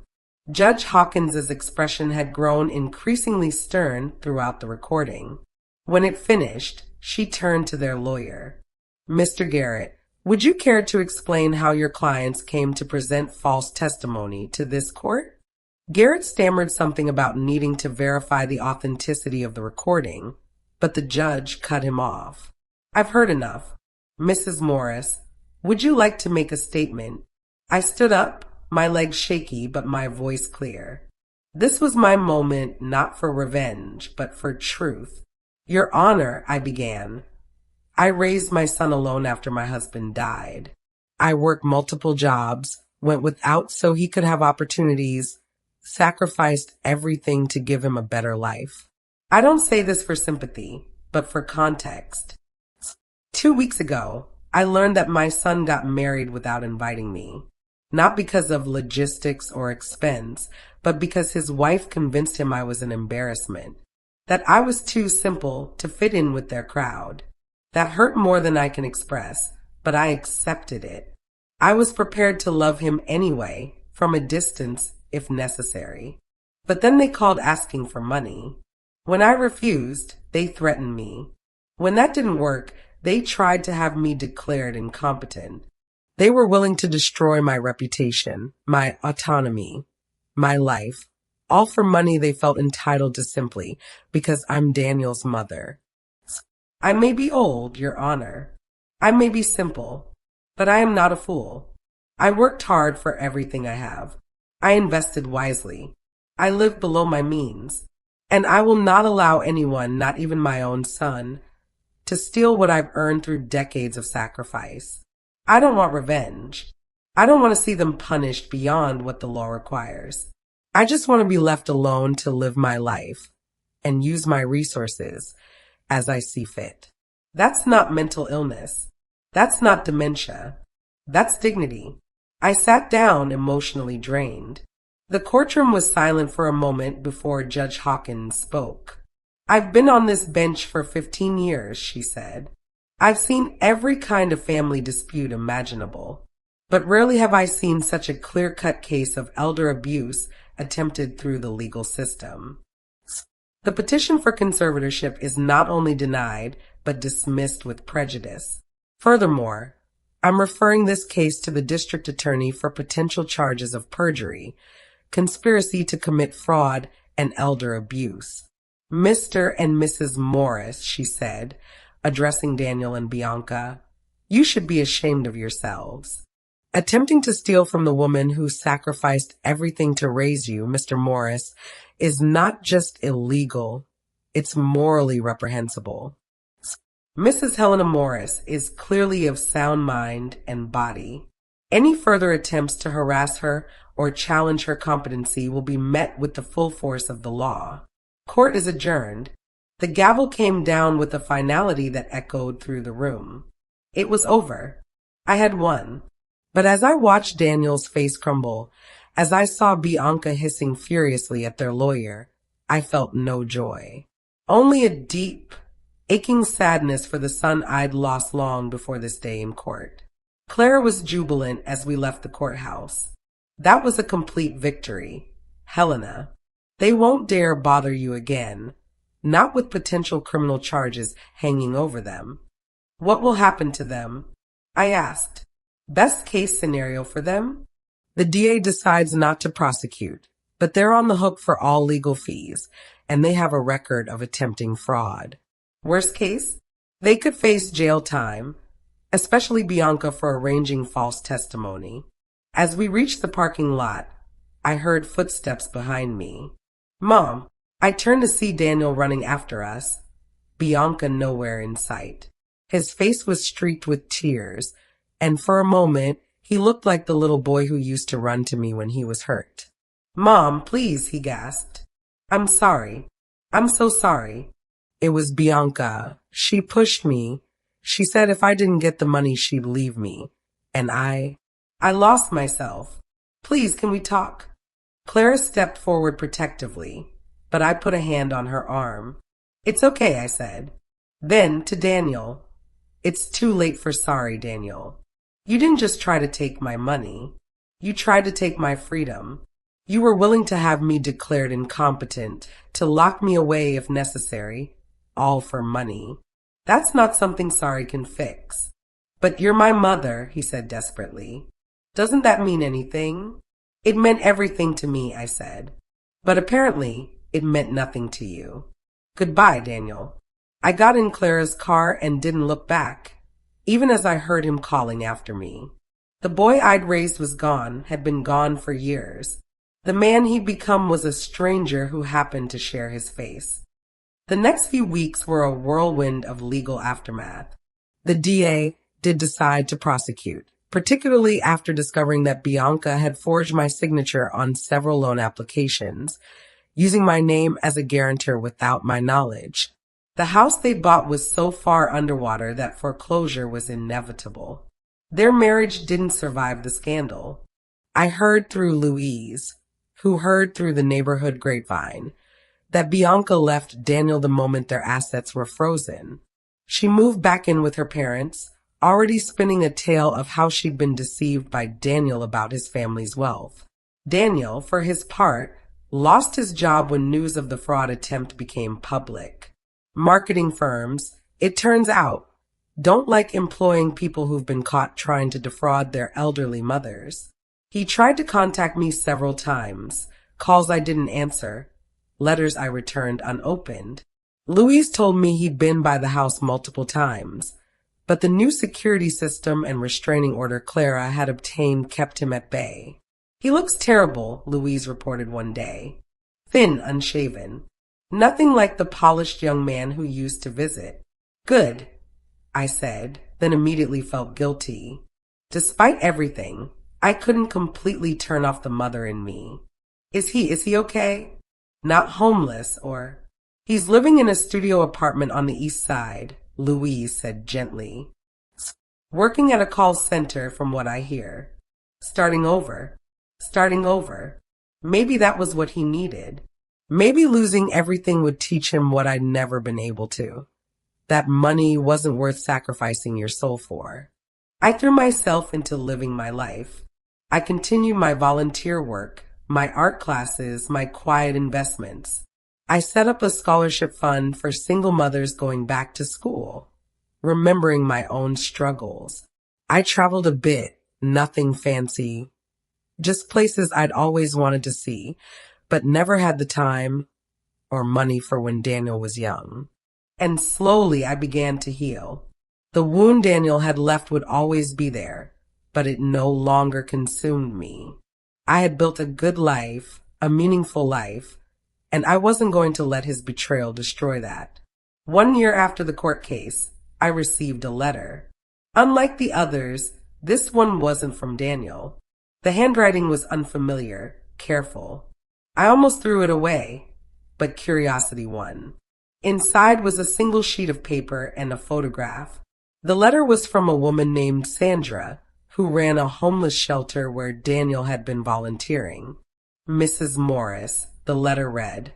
Judge Hawkins's expression had grown increasingly stern throughout the recording. When it finished, she turned to their lawyer. Mr. Garrett, would you care to explain how your clients came to present false testimony to this court? Garrett stammered something about needing to verify the authenticity of the recording, but the judge cut him off. I've heard enough. Mrs. Morris, would you like to make a statement? I stood up, my legs shaky but my voice clear. This was my moment not for revenge, but for truth. Your Honor, I began. I raised my son alone after my husband died. I worked multiple jobs, went without so he could have opportunities, sacrificed everything to give him a better life. I don't say this for sympathy, but for context. 2 weeks ago, I learned that my son got married without inviting me. Not because of logistics or expense, but because his wife convinced him I was an embarrassment, that I was too simple to fit in with their crowd. That hurt more than I can express, but I accepted it. I was prepared to love him anyway, from a distance if necessary. But then they called asking for money. When I refused, they threatened me. When that didn't work, they tried to have me declared incompetent. They were willing to destroy my reputation, my autonomy, my life, all for money they felt entitled to simply because I'm Daniel's mother. I may be old, Your Honor. I may be simple, but I am not a fool. I worked hard for everything I have. I invested wisely. I live below my means. And I will not allow anyone, not even my own son, to steal what I've earned through decades of sacrifice. I don't want revenge. I don't want to see them punished beyond what the law requires. I just want to be left alone to live my life and use my resources as I see fit. That's not mental illness. That's not dementia. That's dignity. I sat down, emotionally drained. The courtroom was silent for a moment before Judge Hawkins spoke. I've been on this bench for 15 years, she said. I've seen every kind of family dispute imaginable, but rarely have I seen such a clear-cut case of elder abuse attempted through the legal system. The petition for conservatorship is not only denied, but dismissed with prejudice. Furthermore, I'm referring this case to the district attorney for potential charges of perjury, conspiracy to commit fraud, and elder abuse. Mr. and Mrs. Morris, she said, addressing Daniel and Bianca, you should be ashamed of yourselves. Attempting to steal from the woman who sacrificed everything to raise you, Mr. Morris, is not just illegal, it's morally reprehensible. Mrs. Helena Morris is clearly of sound mind and body. Any further attempts to harass her or challenge her competency will be met with the full force of the law. Court is adjourned. The gavel came down with a finality that echoed through the room. It was over. I had won. But as I watched Daniel's face crumble, as I saw Bianca hissing furiously at their lawyer, I felt no joy. Only a deep, aching sadness for the son I'd lost long before this day in court. Clara was jubilant as we left the courthouse. That was a complete victory. Helena, they won't dare bother you again, not with potential criminal charges hanging over them. What will happen to them? I asked. Best case scenario for them? The DA decides not to prosecute, but they're on the hook for all legal fees, and they have a record of attempting fraud. Worst case? They could face jail time, especially Bianca for arranging false testimony. As we reached the parking lot, I heard footsteps behind me. Mom, I turned to see Daniel running after us. Bianca nowhere in sight. His face was streaked with tears, and for a moment, he looked like the little boy who used to run to me when he was hurt. Mom, please, he gasped. I'm sorry. I'm so sorry. It was Bianca. She pushed me. She said if I didn't get the money, she'd leave me. And I lost myself. Please, can we talk? Clara stepped forward protectively, but I put a hand on her arm. It's okay, I said. Then to Daniel. It's too late for sorry, Daniel. You didn't just try to take my money. You tried to take my freedom. You were willing to have me declared incompetent, to lock me away if necessary, all for money. That's not something sorry can fix. But you're my mother, he said desperately. Doesn't that mean anything? It meant everything to me, I said. But apparently, it meant nothing to you. Goodbye, Daniel. I got in Clara's car and didn't look back, even as I heard him calling after me. The boy I'd raised was gone, had been gone for years. The man he'd become was a stranger who happened to share his face. The next few weeks were a whirlwind of legal aftermath. The DA did decide to prosecute, particularly after discovering that Bianca had forged my signature on several loan applications, using my name as a guarantor without my knowledge. The house they bought was so far underwater that foreclosure was inevitable. Their marriage didn't survive the scandal. I heard through Louise, who heard through the neighborhood grapevine, that Bianca left Daniel the moment their assets were frozen. She moved back in with her parents, already spinning a tale of how she'd been deceived by Daniel about his family's wealth. Daniel, for his part, lost his job when news of the fraud attempt became public. Marketing firms, it turns out, don't like employing people who've been caught trying to defraud their elderly mothers. He tried to contact me several times, calls I didn't answer, letters I returned unopened. Louise told me he'd been by the house multiple times, but the new security system and restraining order Clara had obtained kept him at bay. He looks terrible, Louise reported one day. Thin, unshaven. Nothing like the polished young man who used to visit. Good, I said, then immediately felt guilty. Despite everything, I couldn't completely turn off the mother in me. Is he okay? Not homeless or... He's living in a studio apartment on the east side, Louise said gently. Working at a call center from what I hear. Starting over. Maybe that was what he needed. Maybe losing everything would teach him what I'd never been able to. That money wasn't worth sacrificing your soul for. I threw myself into living my life. I continued my volunteer work, my art classes, my quiet investments. I set up a scholarship fund for single mothers going back to school, remembering my own struggles. I traveled a bit, nothing fancy, just places I'd always wanted to see, but never had the time or money for when Daniel was young. And slowly I began to heal. The wound Daniel had left would always be there, but it no longer consumed me. I had built a good life, a meaningful life, and I wasn't going to let his betrayal destroy that. 1 year after the court case, I received a letter. Unlike the others, this one wasn't from Daniel. The handwriting was unfamiliar, careful. I almost threw it away, but curiosity won. Inside was a single sheet of paper and a photograph. The letter was from a woman named Sandra, who ran a homeless shelter where Daniel had been volunteering. Mrs. Morris, the letter read,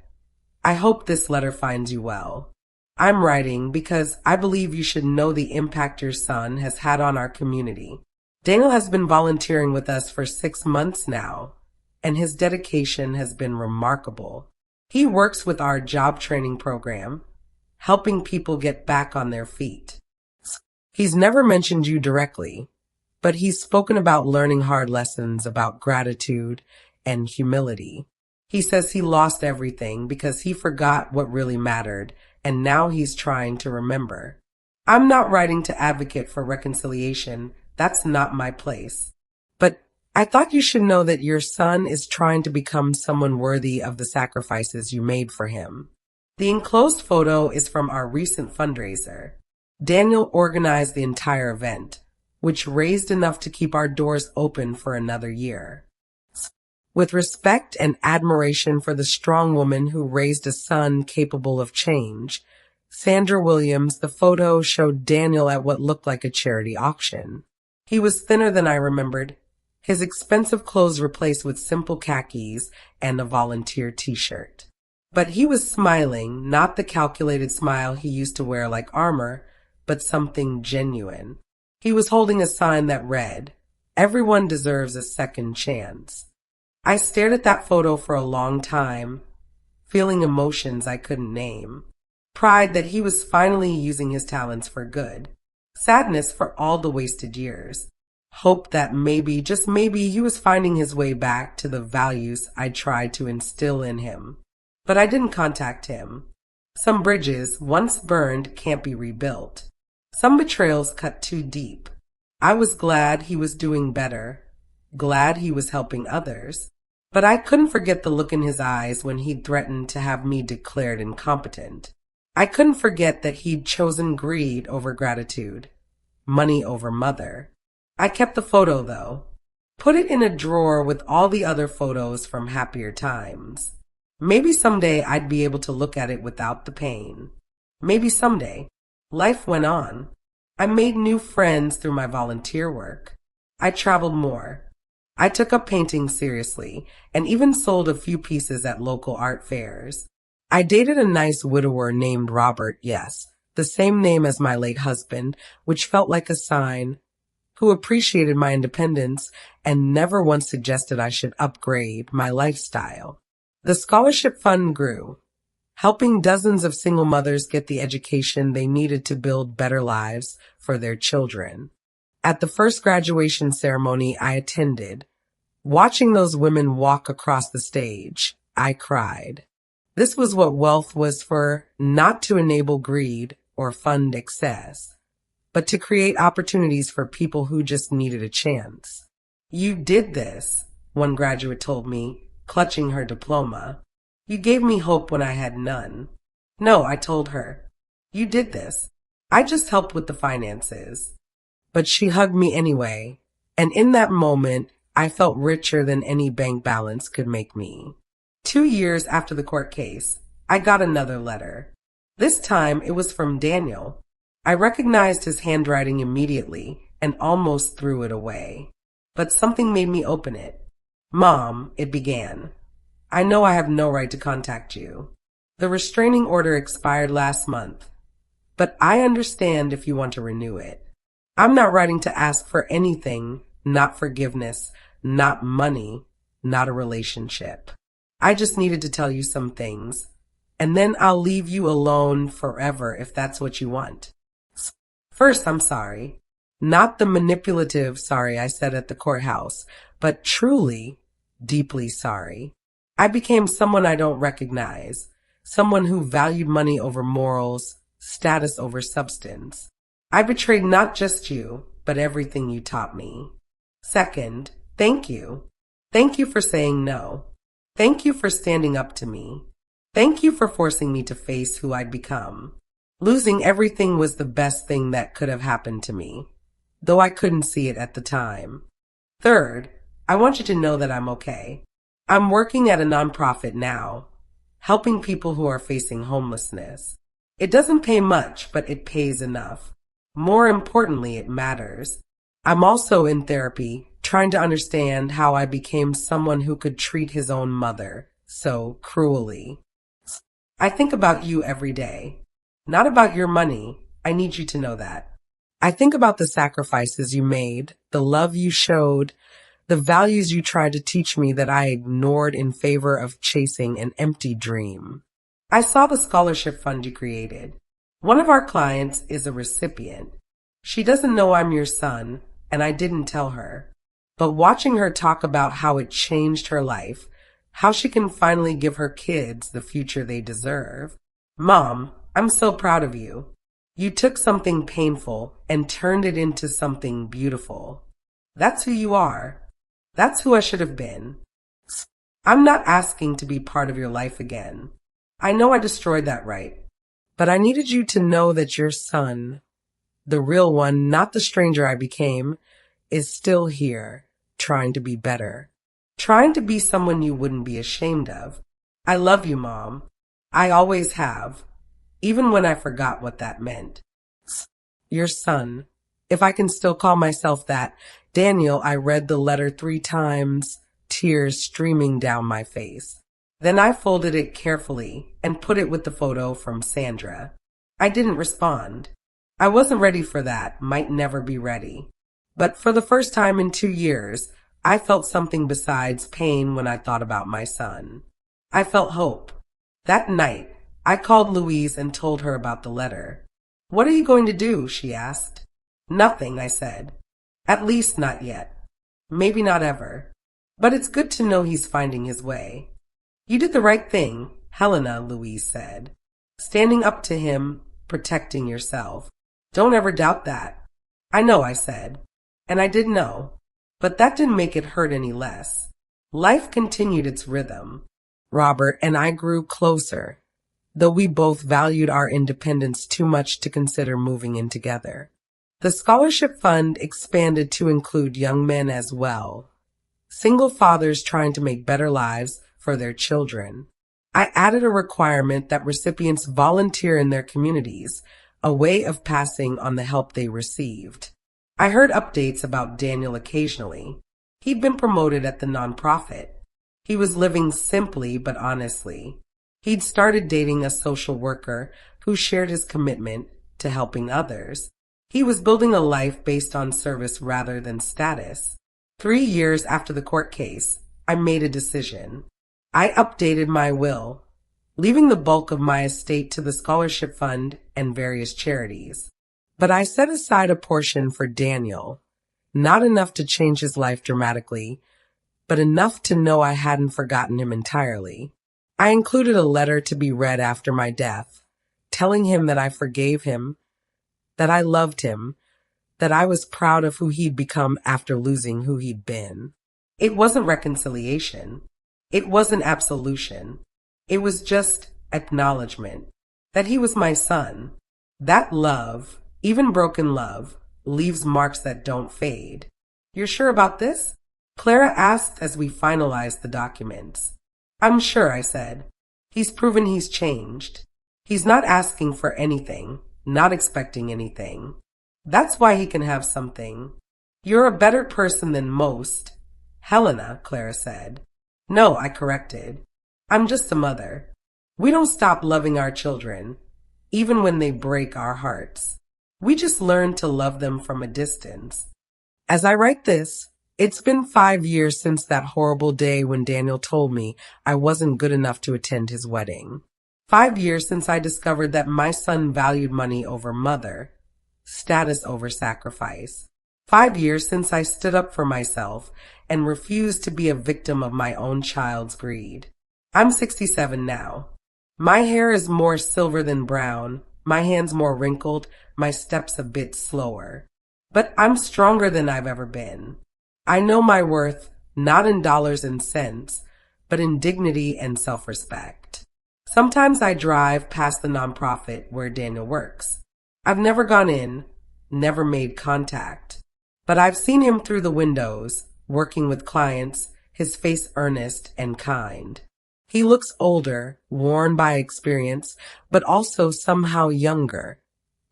I hope this letter finds you well. I'm writing because I believe you should know the impact your son has had on our community. Daniel has been volunteering with us for 6 months now, and his dedication has been remarkable. He works with our job training program, helping people get back on their feet. He's never mentioned you directly, but he's spoken about learning hard lessons about gratitude and humility. He says he lost everything because he forgot what really mattered, and now he's trying to remember. I'm not writing to advocate for reconciliation. That's not my place. But I thought you should know that your son is trying to become someone worthy of the sacrifices you made for him. The enclosed photo is from our recent fundraiser. Daniel organized the entire event, which raised enough to keep our doors open for another year. With respect and admiration for the strong woman who raised a son capable of change, Sandra Williams, the photo showed Daniel at what looked like a charity auction. He was thinner than I remembered, his expensive clothes replaced with simple khakis and a volunteer t-shirt. But he was smiling, not the calculated smile he used to wear like armor, but something genuine. He was holding a sign that read, "Everyone deserves a second chance." I stared at that photo for a long time, feeling emotions I couldn't name. Pride that he was finally using his talents for good. Sadness for all the wasted years. Hope that maybe, just maybe, he was finding his way back to the values I tried to instill in him. But I didn't contact him. Some bridges, once burned, can't be rebuilt. Some betrayals cut too deep. I was glad he was doing better, glad he was helping others, but I couldn't forget the look in his eyes when he threatened to have me declared incompetent. I couldn't forget that he'd chosen greed over gratitude, money over mother. I kept the photo, though. Put it in a drawer with all the other photos from happier times. Maybe someday I'd be able to look at it without the pain. Maybe someday. Life went on. I made new friends through my volunteer work. I traveled more. I took up painting seriously and even sold a few pieces at local art fairs. I dated a nice widower named Robert, yes, the same name as my late husband, which felt like a sign, who appreciated my independence and never once suggested I should upgrade my lifestyle. The scholarship fund grew, helping dozens of single mothers get the education they needed to build better lives for their children. At the first graduation ceremony I attended, watching those women walk across the stage, I cried. This was what wealth was for, not to enable greed or fund excess, but to create opportunities for people who just needed a chance. "You did this," one graduate told me, clutching her diploma. "You gave me hope when I had none." "No," I told her. "You did this. I just helped with the finances." But she hugged me anyway, and in that moment, I felt richer than any bank balance could make me. 2 years after the court case, I got another letter. This time it was from Daniel. I recognized his handwriting immediately and almost threw it away. But something made me open it. "Mom," it began, "I know I have no right to contact you. The restraining order expired last month, but I understand if you want to renew it. I'm not writing to ask for anything, not forgiveness, not money, not a relationship. I just needed to tell you some things, and then I'll leave you alone forever if that's what you want. First, I'm sorry. Not the manipulative sorry I said at the courthouse, but truly, deeply sorry. I became someone I don't recognize, someone who valued money over morals, status over substance. I betrayed not just you, but everything you taught me. Second, thank you. Thank you for saying no. Thank you for standing up to me. Thank you for forcing me to face who I'd become. Losing everything was the best thing that could have happened to me, though I couldn't see it at the time. Third, I want you to know that I'm okay. I'm working at a nonprofit now, helping people who are facing homelessness. It doesn't pay much, but it pays enough. More importantly, it matters. I'm also in therapy, trying to understand how I became someone who could treat his own mother so cruelly. I think about you every day. Not about your money. I need you to know that. I think about the sacrifices you made, the love you showed, the values you tried to teach me that I ignored in favor of chasing an empty dream. I saw the scholarship fund you created. One of our clients is a recipient. She doesn't know I'm your son, and I didn't tell her. But watching her talk about how it changed her life, how she can finally give her kids the future they deserve. Mom, I'm so proud of you. You took something painful and turned it into something beautiful. That's who you are. That's who I should have been. I'm not asking to be part of your life again. I know I destroyed that right. But I needed you to know that your son, the real one, not the stranger I became, is still here, trying to be better. Trying to be someone you wouldn't be ashamed of. I love you, Mom. I always have, even when I forgot what that meant. Your son, if I can still call myself that. Daniel, I read the letter 3 times, tears streaming down my face. Then I folded it carefully and put it with the photo from Sandra. I didn't respond. I wasn't ready for that, might never be ready. But for the first time in 2 years, I felt something besides pain when I thought about my son. I felt hope. That night, I called Louise and told her about the letter. What are you going to do? She asked. Nothing, I said. At least not yet. Maybe not ever. But it's good to know he's finding his way. You did the right thing, Helena, Louise said. Standing up to him, protecting yourself. Don't ever doubt that. I know, I said. And I did know. But that didn't make it hurt any less. Life continued its rhythm. Robert and I grew closer, though we both valued our independence too much to consider moving in together. The scholarship fund expanded to include young men as well. Single fathers trying to make better lives for their children. I added a requirement that recipients volunteer in their communities, a way of passing on the help they received. I heard updates about Daniel occasionally. He'd been promoted at the nonprofit. He was living simply but honestly. He'd started dating a social worker who shared his commitment to helping others. He was building a life based on service rather than status. 3 years after the court case, I made a decision. I updated my will, leaving the bulk of my estate to the scholarship fund and various charities. But I set aside a portion for Daniel, not enough to change his life dramatically, but enough to know I hadn't forgotten him entirely. I included a letter to be read after my death, telling him that I forgave him, that I loved him, that I was proud of who he'd become after losing who he'd been. It wasn't reconciliation. It wasn't absolution. It was just acknowledgement that he was my son. That love, even broken love, leaves marks that don't fade. You're sure about this? Clara asked as we finalized the documents. I'm sure, I said. He's proven he's changed. He's not asking for anything, not expecting anything. That's why he can have something. You're a better person than most. Helena, Clara said. No, I corrected. I'm just a mother. We don't stop loving our children, even when they break our hearts. We just learn to love them from a distance. As I write this, it's been 5 years since that horrible day when Daniel told me I wasn't good enough to attend his wedding. 5 years since I discovered that my son valued money over mother, status over sacrifice. 5 years since I stood up for myself and refused to be a victim of my own child's greed. I'm 67 now. My hair is more silver than brown, my hands more wrinkled, my steps a bit slower. But I'm stronger than I've ever been. I know my worth, not in dollars and cents, but in dignity and self-respect. Sometimes I drive past the nonprofit where Daniel works. I've never gone in, never made contact, but I've seen him through the windows, working with clients, his face earnest and kind. He looks older, worn by experience, but also somehow younger,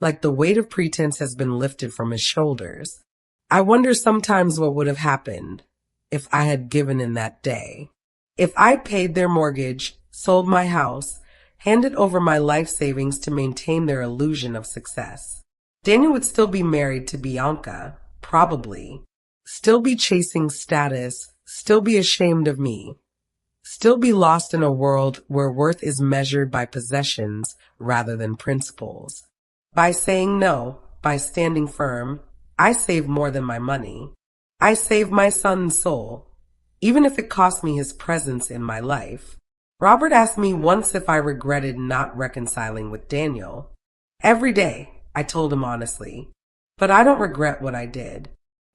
like the weight of pretense has been lifted from his shoulders. I wonder sometimes what would have happened if I had given in that day. If I paid their mortgage, sold my house, handed over my life savings to maintain their illusion of success. Daniel would still be married to Bianca, probably. Still be chasing status, still be ashamed of me. Still be lost in a world where worth is measured by possessions rather than principles. By saying no, by standing firm, I save more than my money. I save my son's soul, even if it cost me his presence in my life. Robert asked me once if I regretted not reconciling with Daniel. Every day, I told him honestly, but I don't regret what I did.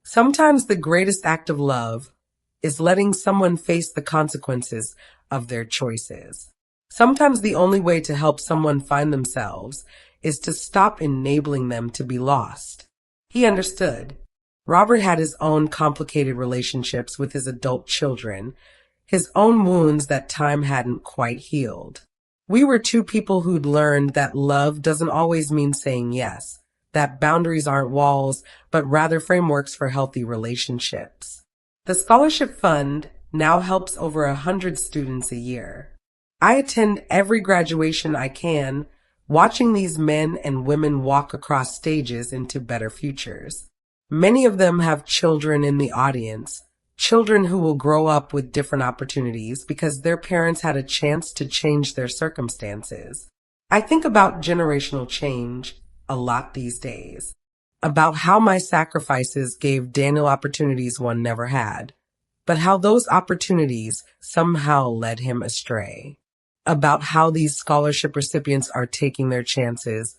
Sometimes the greatest act of love is letting someone face the consequences of their choices. Sometimes the only way to help someone find themselves is to stop enabling them to be lost. He understood. Robert had his own complicated relationships with his adult children, his own wounds that time hadn't quite healed. We were two people who'd learned that love doesn't always mean saying yes, that boundaries aren't walls, but rather frameworks for healthy relationships. The scholarship fund now helps over 100 students a year. I attend every graduation I can, watching these men and women walk across stages into better futures. Many of them have children in the audience, children who will grow up with different opportunities because their parents had a chance to change their circumstances. I think about generational change a lot these days, about how my sacrifices gave Daniel opportunities one never had, but how those opportunities somehow led him astray, about how these scholarship recipients are taking their chances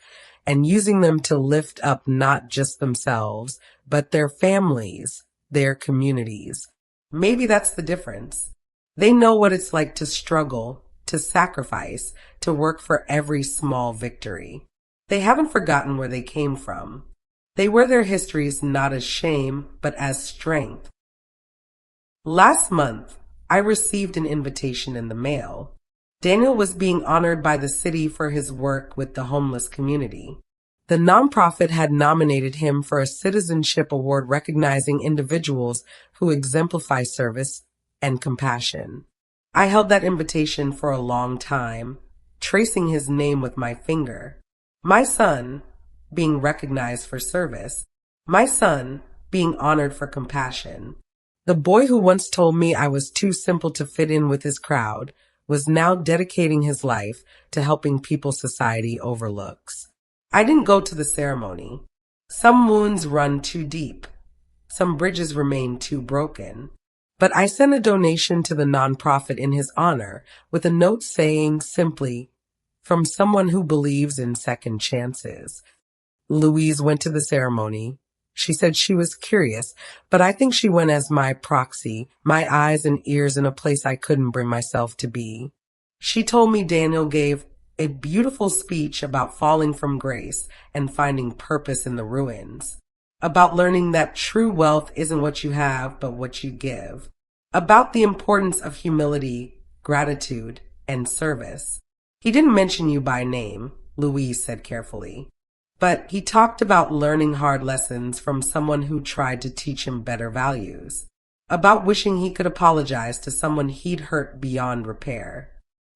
and using them to lift up not just themselves, but their families, their communities. Maybe that's the difference. They know what it's like to struggle, to sacrifice, to work for every small victory. They haven't forgotten where they came from. They wear their histories not as shame, but as strength. Last month, I received an invitation in the mail. Daniel was being honored by the city for his work with the homeless community. The nonprofit had nominated him for a citizenship award recognizing individuals who exemplify service and compassion. I held that invitation for a long time, tracing his name with my finger. My son being recognized for service. My son being honored for compassion. The boy who once told me I was too simple to fit in with his crowd was now dedicating his life to helping people society overlooks. I didn't go to the ceremony. Some wounds run too deep. Some bridges remain too broken. But I sent a donation to the nonprofit in his honor with a note saying simply, "From someone who believes in second chances." Louise went to the ceremony. She said she was curious, but I think she went as my proxy, my eyes and ears in a place I couldn't bring myself to be. She told me Daniel gave a beautiful speech about falling from grace and finding purpose in the ruins, about learning that true wealth isn't what you have, but what you give, about the importance of humility, gratitude, and service. He didn't mention you by name, Louise said carefully, but he talked about learning hard lessons from someone who tried to teach him better values, about wishing he could apologize to someone he'd hurt beyond repair.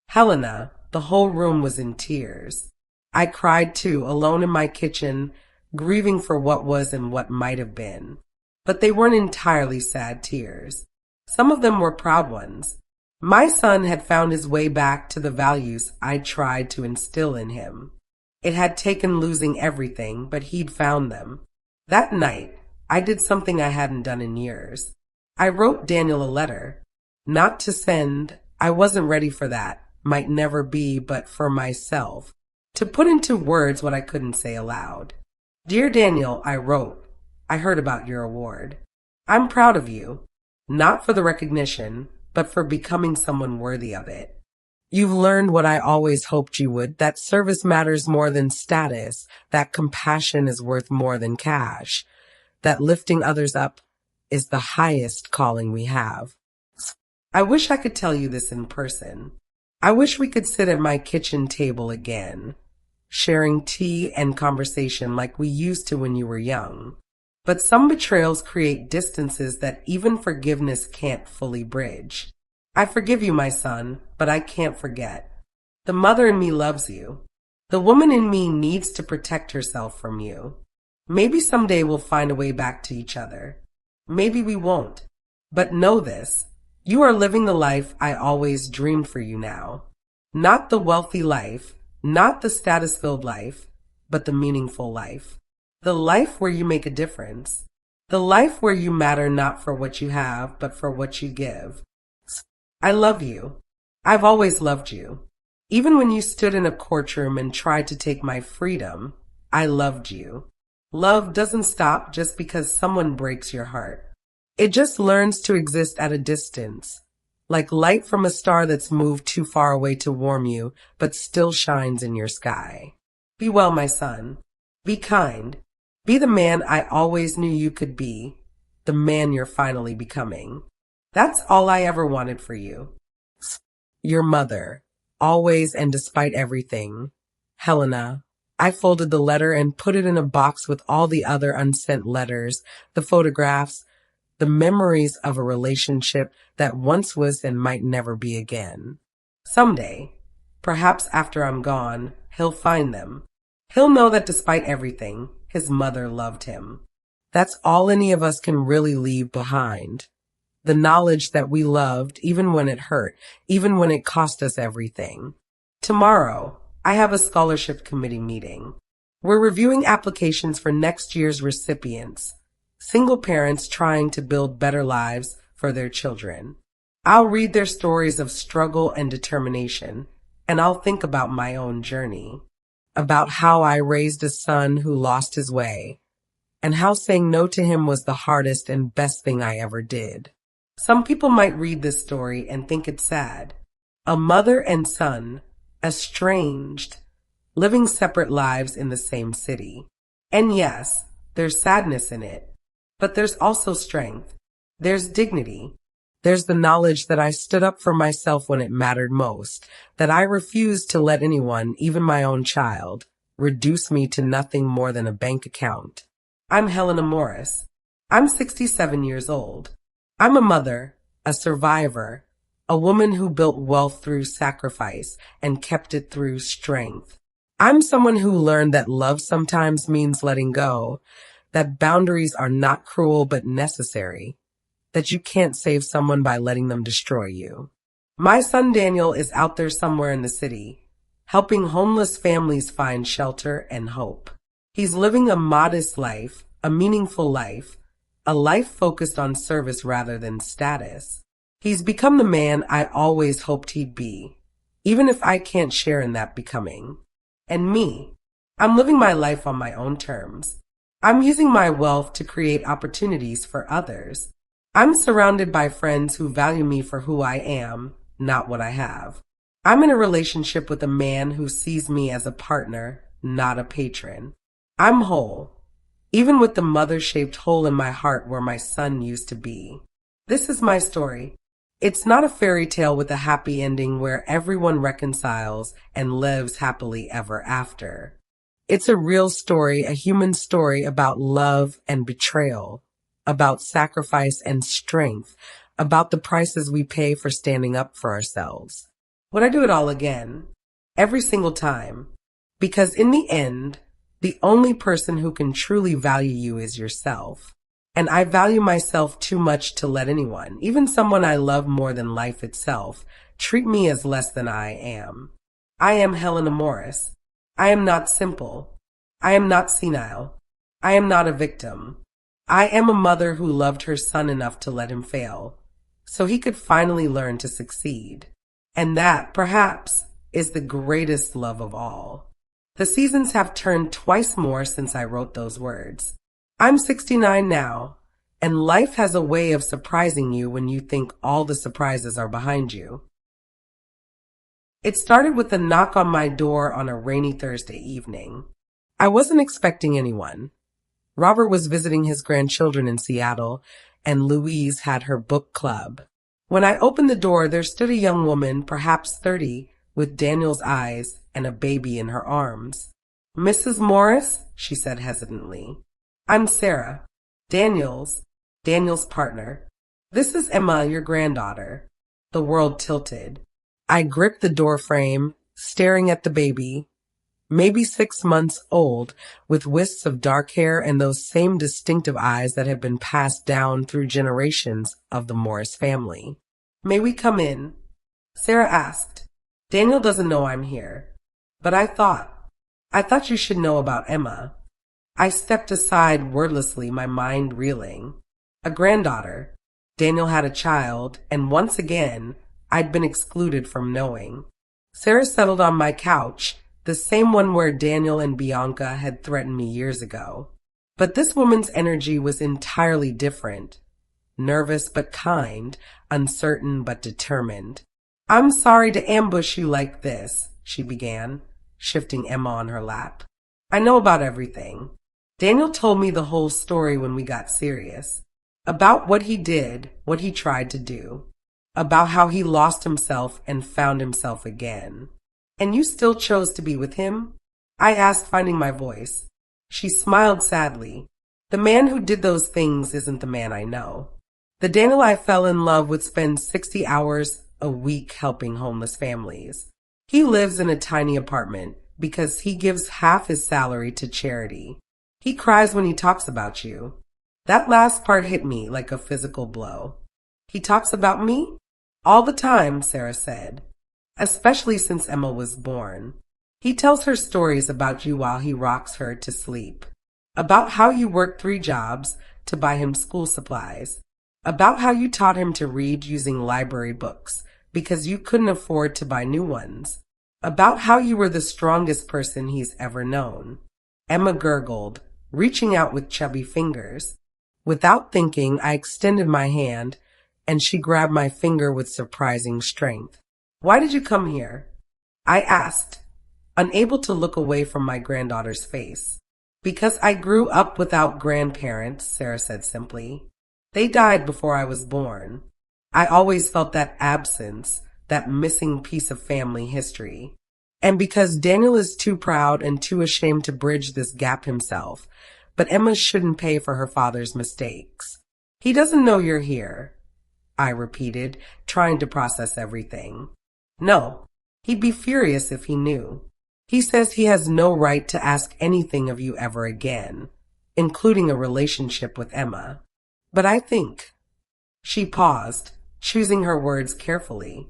Helena, the whole room was in tears. I cried too, alone in my kitchen, grieving for what was and what might have been. But they weren't entirely sad tears. Some of them were proud ones. My son had found his way back to the values I tried to instill in him. It had taken losing everything, but he'd found them. That night, I did something I hadn't done in years. I wrote Daniel a letter. Not to send, I wasn't ready for that. Might never be, but for myself, to put into words what I couldn't say aloud. Dear Daniel, I wrote, I heard about your award. I'm proud of you, not for the recognition, but for becoming someone worthy of it. You've learned what I always hoped you would, that service matters more than status, that compassion is worth more than cash, that lifting others up is the highest calling we have. I wish I could tell you this in person. I wish we could sit at my kitchen table again, sharing tea and conversation like we used to when you were young. But some betrayals create distances that even forgiveness can't fully bridge. I forgive you, my son, but I can't forget. The mother in me loves you. The woman in me needs to protect herself from you. Maybe someday we'll find a way back to each other. Maybe we won't. But know this, you are living the life I always dreamed for you now. Not the wealthy life, not the status-filled life, but the meaningful life. The life where you make a difference. The life where you matter not for what you have, but for what you give. I love you. I've always loved you. Even when you stood in a courtroom and tried to take my freedom, I loved you. Love doesn't stop just because someone breaks your heart. It just learns to exist at a distance, like light from a star that's moved too far away to warm you, but still shines in your sky. Be well, my son. Be kind. Be the man I always knew you could be, the man you're finally becoming. That's all I ever wanted for you. Your mother, always and despite everything. Helena. I folded the letter and put it in a box with all the other unsent letters, the photographs, the memories of a relationship that once was and might never be again. Someday, perhaps after I'm gone, he'll find them. He'll know that despite everything, his mother loved him. That's all any of us can really leave behind. The knowledge that we loved even when it hurt, even when it cost us everything. Tomorrow, I have a scholarship committee meeting. We're reviewing applications for next year's recipients, single parents trying to build better lives for their children. I'll read their stories of struggle and determination, and I'll think about my own journey, about how I raised a son who lost his way, and how saying no to him was the hardest and best thing I ever did. Some people might read this story and think it's sad. A mother and son, estranged, living separate lives in the same city. And yes, there's sadness in it, but there's also strength. There's dignity. There's the knowledge that I stood up for myself when it mattered most, that I refused to let anyone, even my own child, reduce me to nothing more than a bank account. I'm Helena Morris. I'm 67 years old. I'm a mother, a survivor, a woman who built wealth through sacrifice and kept it through strength. I'm someone who learned that love sometimes means letting go, that boundaries are not cruel but necessary, that you can't save someone by letting them destroy you. My son Daniel is out there somewhere in the city, helping homeless families find shelter and hope. He's living a modest life, a meaningful life, a life focused on service rather than status. He's become the man I always hoped he'd be, even if I can't share in that becoming. And me, I'm living my life on my own terms. I'm using my wealth to create opportunities for others. I'm surrounded by friends who value me for who I am, not what I have. I'm in a relationship with a man who sees me as a partner, not a patron. I'm whole, even with the mother-shaped hole in my heart where my son used to be. This is my story. It's not a fairy tale with a happy ending where everyone reconciles and lives happily ever after. It's a real story, a human story about love and betrayal, about sacrifice and strength, about the prices we pay for standing up for ourselves. Would I do it all again? Every single time. Because in the end, the only person who can truly value you is yourself. And I value myself too much to let anyone, even someone I love more than life itself, treat me as less than I am. I am Helena Morris. I am not simple. I am not senile. I am not a victim. I am a mother who loved her son enough to let him fail, so he could finally learn to succeed. And that, perhaps, is the greatest love of all. The seasons have turned twice more since I wrote those words. I'm 69 now, and life has a way of surprising you when you think all the surprises are behind you. It started with a knock on my door on a rainy Thursday evening. I wasn't expecting anyone. Robert was visiting his grandchildren in Seattle, and Louise had her book club. When I opened the door, there stood a young woman, perhaps 30, with Daniel's eyes and a baby in her arms. "Mrs. Morris?" she said hesitantly. "I'm Sarah, Daniel's partner. This is Emma, your granddaughter." The world tilted. I gripped the door frame, staring at the baby. maybe 6 months old, with wisps of dark hair and those same distinctive eyes that had been passed down through generations of the Morris family. "May we come in?" Sarah asked. "Daniel doesn't know I'm here. But I thought you should know about Emma." I stepped aside wordlessly, my mind reeling. A granddaughter. Daniel had a child, and once again, I'd been excluded from knowing. Sarah settled on my couch, the same one where Daniel and Bianca had threatened me years ago. But this woman's energy was entirely different. Nervous but kind, uncertain but determined. "I'm sorry to ambush you like this," she began, shifting Emma on her lap. "I know about everything. Daniel told me the whole story when we got serious. About what he did, what he tried to do. About how he lost himself and found himself again." "And you still chose to be with him?" I asked, finding my voice. She smiled sadly. "The man who did those things isn't the man I know. The Daniel I fell in love would spend 60 hours a week helping homeless families. He lives in a tiny apartment because he gives half his salary to charity. He cries when he talks about you." That last part hit me like a physical blow. "He talks about me?" "All the time," Sarah said. "Especially since Emma was born. He tells her stories about you while he rocks her to sleep. About how you worked 3 jobs to buy him school supplies. About how you taught him to read using library books because you couldn't afford to buy new ones. About how you were the strongest person he's ever known." Emma gurgled, reaching out with chubby fingers. Without thinking, I extended my hand, and she grabbed my finger with surprising strength. "Why did you come here?" I asked, unable to look away from my granddaughter's face. "Because I grew up without grandparents," Sarah said simply. "They died before I was born. I always felt that absence, that missing piece of family history. And because Daniel is too proud and too ashamed to bridge this gap himself, but Emma shouldn't pay for her father's mistakes." "He doesn't know you're here," I repeated, trying to process everything. "No, he'd be furious if he knew. He says he has no right to ask anything of you ever again, including a relationship with Emma. But I think—" She paused, choosing her words carefully.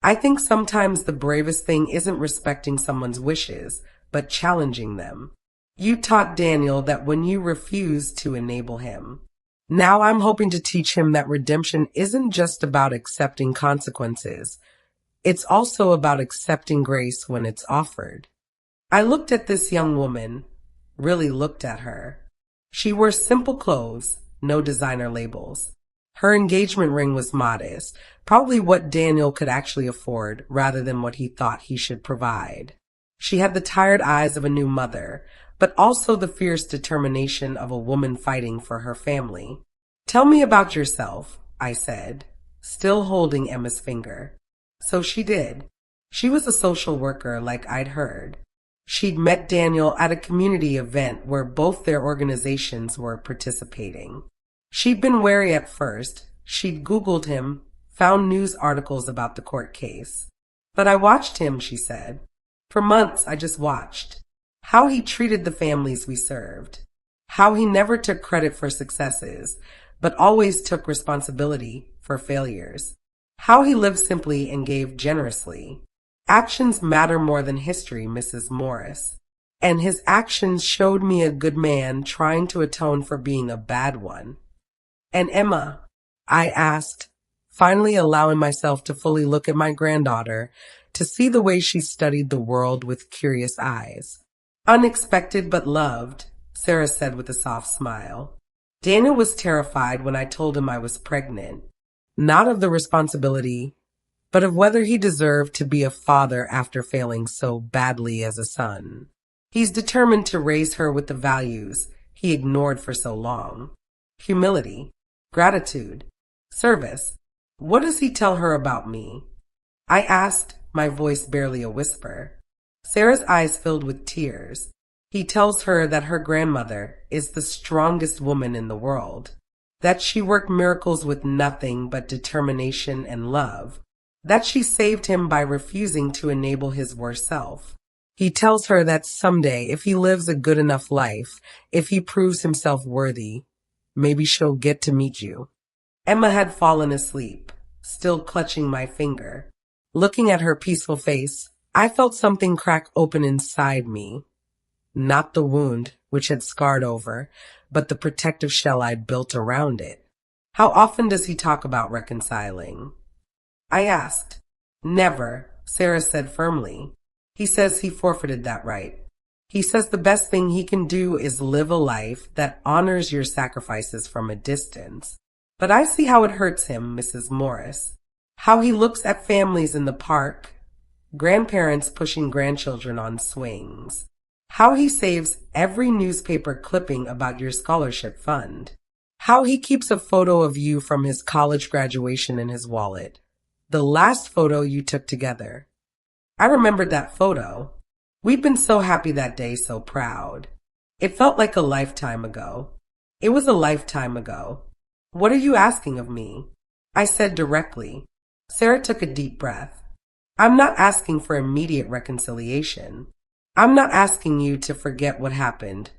"I think sometimes the bravest thing isn't respecting someone's wishes, but challenging them. You taught Daniel that when you refused to enable him. Now I'm hoping to teach him that redemption isn't just about accepting consequences. It's also about accepting grace when it's offered." I looked at this young woman, really looked at her. She wore simple clothes, no designer labels. Her engagement ring was modest, probably what Daniel could actually afford rather than what he thought he should provide. She had the tired eyes of a new mother, but also the fierce determination of a woman fighting for her family. "Tell me about yourself," I said, still holding Emma's finger. So she did. She was a social worker like I'd heard. She'd met Daniel at a community event where both their organizations were participating. She'd been wary at first. She'd Googled him, found news articles about the court case. "But I watched him," she said. "For months I just watched. How he treated the families we served. How he never took credit for successes, but always took responsibility for failures. How he lived simply and gave generously. Actions matter more than history, Mrs. Morris. And his actions showed me a good man trying to atone for being a bad one." "And Emma?" I asked, finally allowing myself to fully look at my granddaughter, to see the way she studied the world with curious eyes. "Unexpected but loved," Sarah said with a soft smile. "Daniel was terrified when I told him I was pregnant. Not of the responsibility, but of whether he deserved to be a father after failing so badly as a son. He's determined to raise her with the values he ignored for so long. Humility, gratitude, service. What does he tell her about me?" I asked, my voice barely a whisper. Sarah's eyes filled with tears. "He tells her that her grandmother is the strongest woman in the world, that she worked miracles with nothing but determination and love, that she saved him by refusing to enable his worst self, He tells her that someday, if he lives a good enough life, if he proves himself worthy, maybe she'll get to meet you. Emma had fallen asleep, still clutching my finger. Looking at her peaceful face, I felt something crack open inside me. Not the wound, which had scarred over, but the protective shell I'd built around it. How often does he talk about reconciling? I asked. Never, Sarah said firmly. He says he forfeited that right. He says the best thing he can do is live a life that honors your sacrifices from a distance. But I see how it hurts him, Mrs. Morris. How he looks at families in the park, grandparents pushing grandchildren on swings. How he saves every newspaper clipping about your scholarship fund. How he keeps a photo of you from his college graduation in his wallet. The last photo you took together. I remembered that photo. We'd been so happy that day, so proud. It felt like a lifetime ago. It was a lifetime ago. What are you asking of me? I said directly. Sarah took a deep breath. I'm not asking for immediate reconciliation. I'm not asking you to forget what happened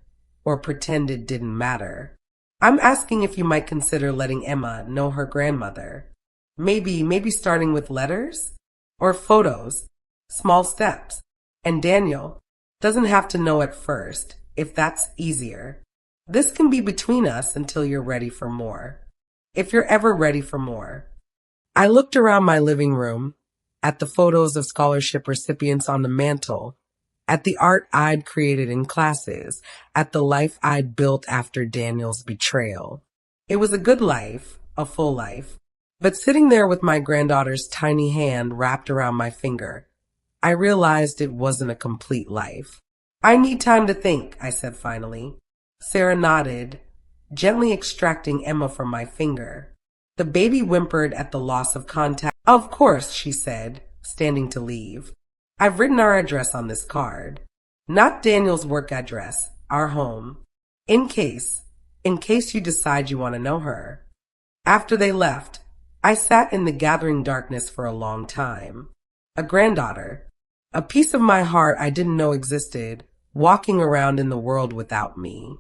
or pretend it didn't matter. I'm asking if you might consider letting Emma know her grandmother. Maybe starting with letters or photos, small steps. And Daniel doesn't have to know at first, if that's easier. This can be between us until you're ready for more. If you're ever ready for more. I looked around my living room, at the photos of scholarship recipients on the mantle, at the art I'd created in classes, at the life I'd built after Daniel's betrayal. It was a good life, a full life. But sitting there with my granddaughter's tiny hand wrapped around my finger, I realized it wasn't a complete life. I need time to think, I said finally. Sarah nodded, gently extracting Emma from my finger. The baby whimpered at the loss of contact. Of course, she said, standing to leave. I've written our address on this card. Not Daniel's work address, our home. In case you decide you want to know her. After they left, I sat in the gathering darkness for a long time. A granddaughter, a piece of my heart I didn't know existed, walking around in the world without me.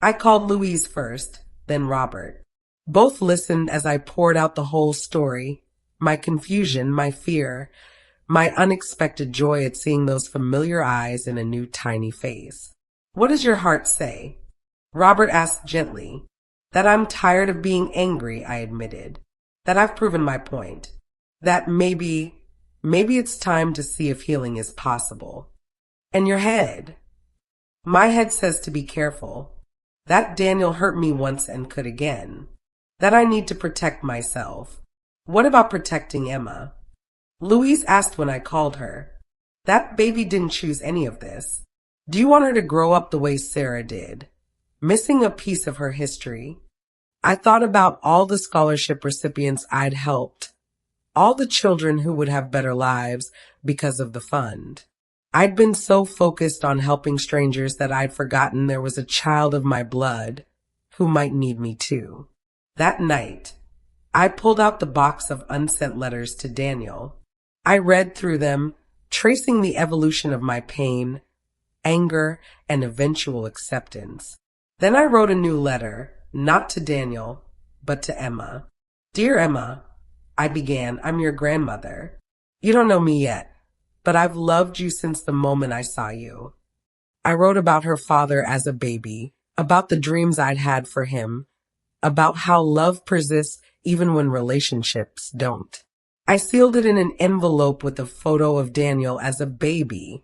I called Louise first, then Robert. Both listened as I poured out the whole story, my confusion, my fear, my unexpected joy at seeing those familiar eyes in a new tiny face. What does your heart say? Robert asked gently. That I'm tired of being angry, I admitted. That I've proven my point. That maybe it's time to see if healing is possible. And your head? My head says to be careful. That Daniel hurt me once and could again. That I need to protect myself. What about protecting Emma? Louise asked when I called her. That baby didn't choose any of this. Do you want her to grow up the way Sarah did? Missing a piece of her history. I thought about all the scholarship recipients I'd helped. All the children who would have better lives because of the fund. I'd been so focused on helping strangers that I'd forgotten there was a child of my blood who might need me too. That night, I pulled out the box of unsent letters to Daniel. I read through them, tracing the evolution of my pain, anger, and eventual acceptance. Then I wrote a new letter, not to Daniel, but to Emma. Dear Emma, I began, I'm your grandmother. You don't know me yet, but I've loved you since the moment I saw you. I wrote about her father as a baby, about the dreams I'd had for him, about how love persists even when relationships don't. I sealed it in an envelope with a photo of Daniel as a baby.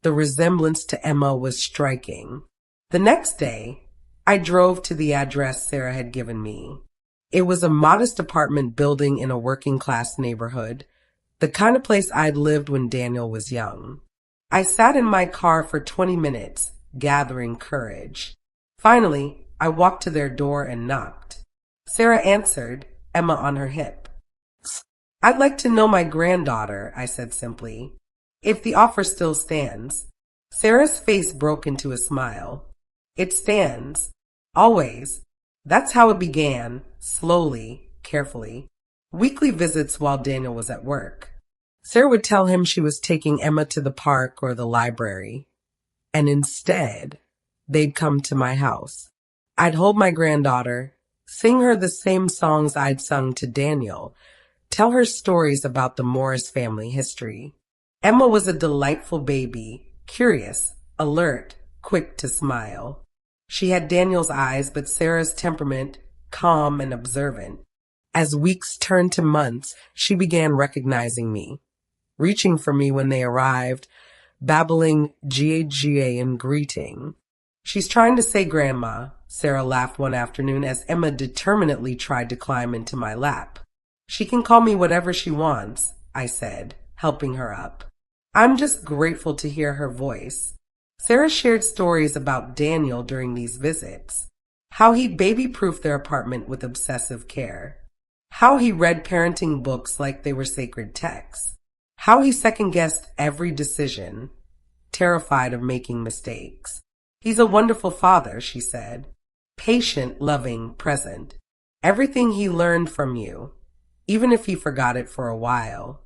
The resemblance to Emma was striking. The next day, I drove to the address Sarah had given me. It was a modest apartment building in a working-class neighborhood, the kind of place I'd lived when Daniel was young. I sat in my car for 20 minutes, gathering courage. Finally, I walked to their door and knocked. Sarah answered, Emma on her hip. I'd like to know my granddaughter, I said simply, if the offer still stands. Sarah's face broke into a smile. It stands. Always. That's how it began, slowly, carefully. Weekly visits while Daniel was at work. Sarah would tell him she was taking Emma to the park or the library, and instead, they'd come to my house. I'd hold my granddaughter, sing her the same songs I'd sung to Daniel, tell her stories about the Morris family history. Emma was a delightful baby, curious, alert, quick to smile. She had Daniel's eyes, but Sarah's temperament, calm and observant. As weeks turned to months, she began recognizing me, reaching for me when they arrived, babbling GAGA in greeting. She's trying to say Grandma, Sarah laughed one afternoon as Emma determinedly tried to climb into my lap. She can call me whatever she wants, I said, helping her up. I'm just grateful to hear her voice. Sarah shared stories about Daniel during these visits, how he baby-proofed their apartment with obsessive care, how he read parenting books like they were sacred texts, how he second-guessed every decision, terrified of making mistakes. He's a wonderful father, she said, patient, loving, present. Everything he learned from you, even if he forgot it for a while.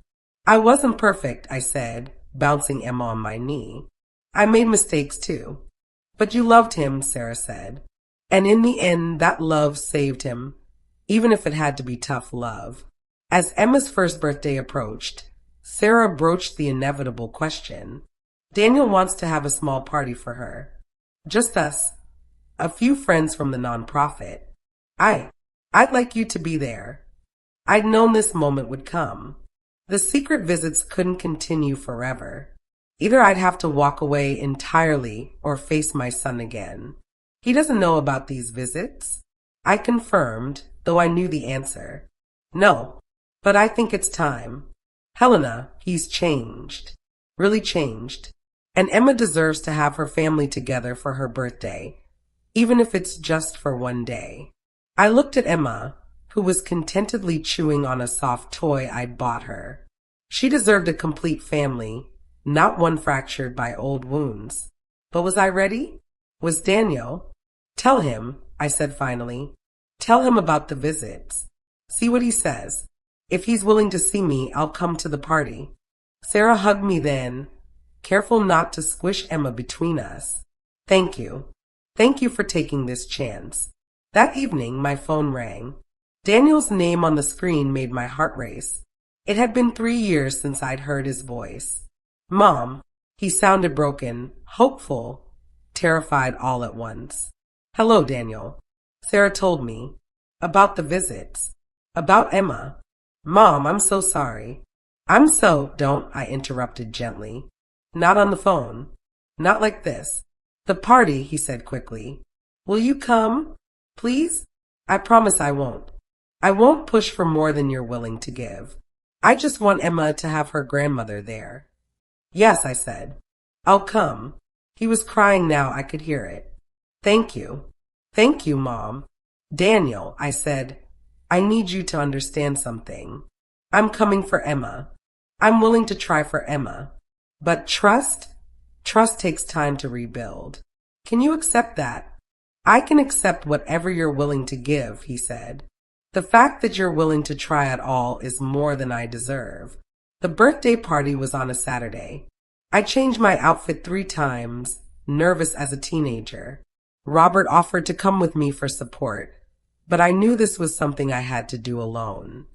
I wasn't perfect, I said, bouncing Emma on my knee. I made mistakes too. But you loved him, Sarah said. And in the end, that love saved him, even if it had to be tough love. As Emma's first birthday approached, Sarah broached the inevitable question. Daniel wants to have a small party for her. Just us. A few friends from the nonprofit. I'd like you to be there. I'd known this moment would come. The secret visits couldn't continue forever. Either I'd have to walk away entirely or face my son again. He doesn't know about these visits. I confirmed, though I knew the answer. No, but I think it's time. Helena, he's changed. Really changed. And Emma deserves to have her family together for her birthday, even if it's just for one day. I looked at Emma, who was contentedly chewing on a soft toy I'd bought her. She deserved a complete family, not one fractured by old wounds. But was I ready? Was Daniel? Tell him, I said finally. Tell him about the visits. See what he says. If he's willing to see me, I'll come to the party. Sarah hugged me then, careful not to squish Emma between us. Thank you. Thank you for taking this chance. That evening, my phone rang. Daniel's name on the screen made my heart race. It had been 3 years since I'd heard his voice. Mom, he sounded broken, hopeful, terrified all at once. Hello, Daniel. Sarah told me. About the visits. About Emma. Mom, I'm so sorry. Don't, I interrupted gently. Not on the phone. Not like this. The party, he said quickly. Will you come? Please? I promise I won't. I won't push for more than you're willing to give. I just want Emma to have her grandmother there. Yes, I said. I'll come. He was crying now, I could hear it. Thank you. Thank you, Mom. Daniel, I said, I need you to understand something. I'm coming for Emma. I'm willing to try for Emma. But trust takes time to rebuild. Can you accept that? I can accept whatever you're willing to give, he said. The fact that you're willing to try at all is more than I deserve. The birthday party was on a Saturday. I changed my outfit 3 times, nervous as a teenager. Robert offered to come with me for support, but I knew this was something I had to do alone.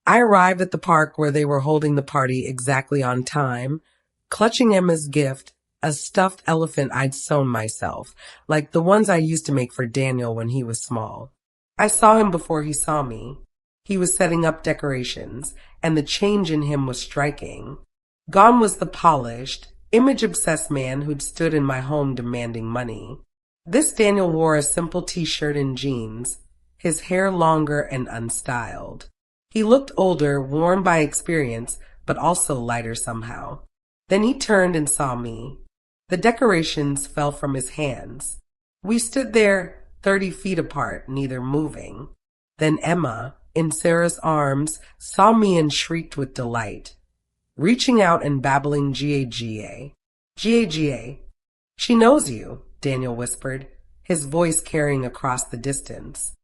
I arrived at the park where they were holding the party exactly on time, clutching Emma's gift, a stuffed elephant I'd sewn myself, like the ones I used to make for Daniel when he was small. I saw him before he saw me. He was setting up decorations, and the change in him was striking. Gone was the polished, image-obsessed man who'd stood in my home demanding money. This Daniel wore a simple t-shirt and jeans, his hair longer and unstyled. He looked older, worn by experience, but also lighter somehow. Then he turned and saw me. The decorations fell from his hands. We stood there 30 feet apart, neither moving. Then Emma, in Sarah's arms, saw me and shrieked with delight, reaching out and babbling GAGA. GAGA. She knows you, Daniel whispered, his voice carrying across the distance.